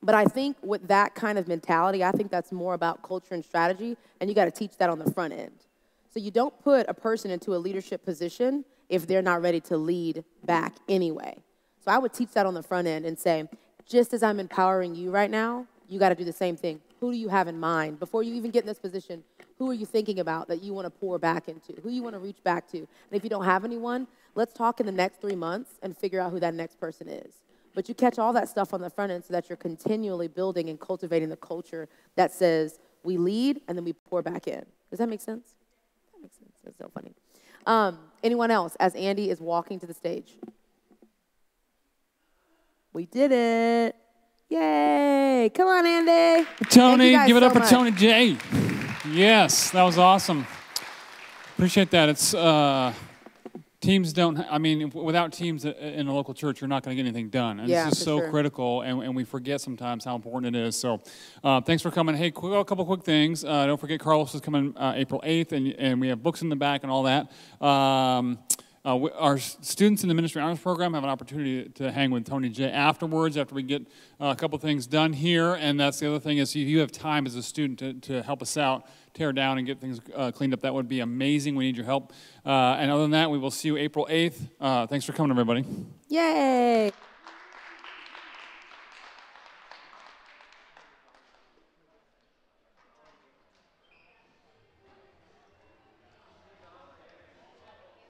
But I think with that kind of mentality, I think that's more about culture and strategy, and you got to teach that on the front end. So you don't put a person into a leadership position if they're not ready to lead back anyway. So I would teach that on the front end and say, just as I'm empowering you right now, you got to do the same thing. Who do you have in mind? Before you even get in this position, who are you thinking about that you want to pour back into? Who you want to reach back to? And if you don't have anyone, let's talk in the next 3 months and figure out who that next person is. But you catch all that stuff on the front end so that you're continually building and cultivating the culture that says we lead and then we pour back in. Does that make sense? That makes sense. That's so funny. Anyone else as Andy is walking to the stage? We did it. Yay. Come on, Andy. Toni, give it up for Toni J. Yes, that was awesome. Appreciate that. It's teams don't, I mean, without teams in a local church, you're not going to get anything done. And yeah, it's just so critical, and we forget sometimes how important it is. So thanks for coming. Hey, a couple quick things. Don't forget Carlos is coming April 8th, and we have books in the back and all that. Our students in the Ministry Honors Program have an opportunity to hang with Toni J afterwards, after we get a couple things done here. And that's the other thing is, if you have time as a student to help us out, tear down and get things cleaned up, that would be amazing. We need your help. And other than that, we will see you April 8th. Thanks for coming, everybody. Yay.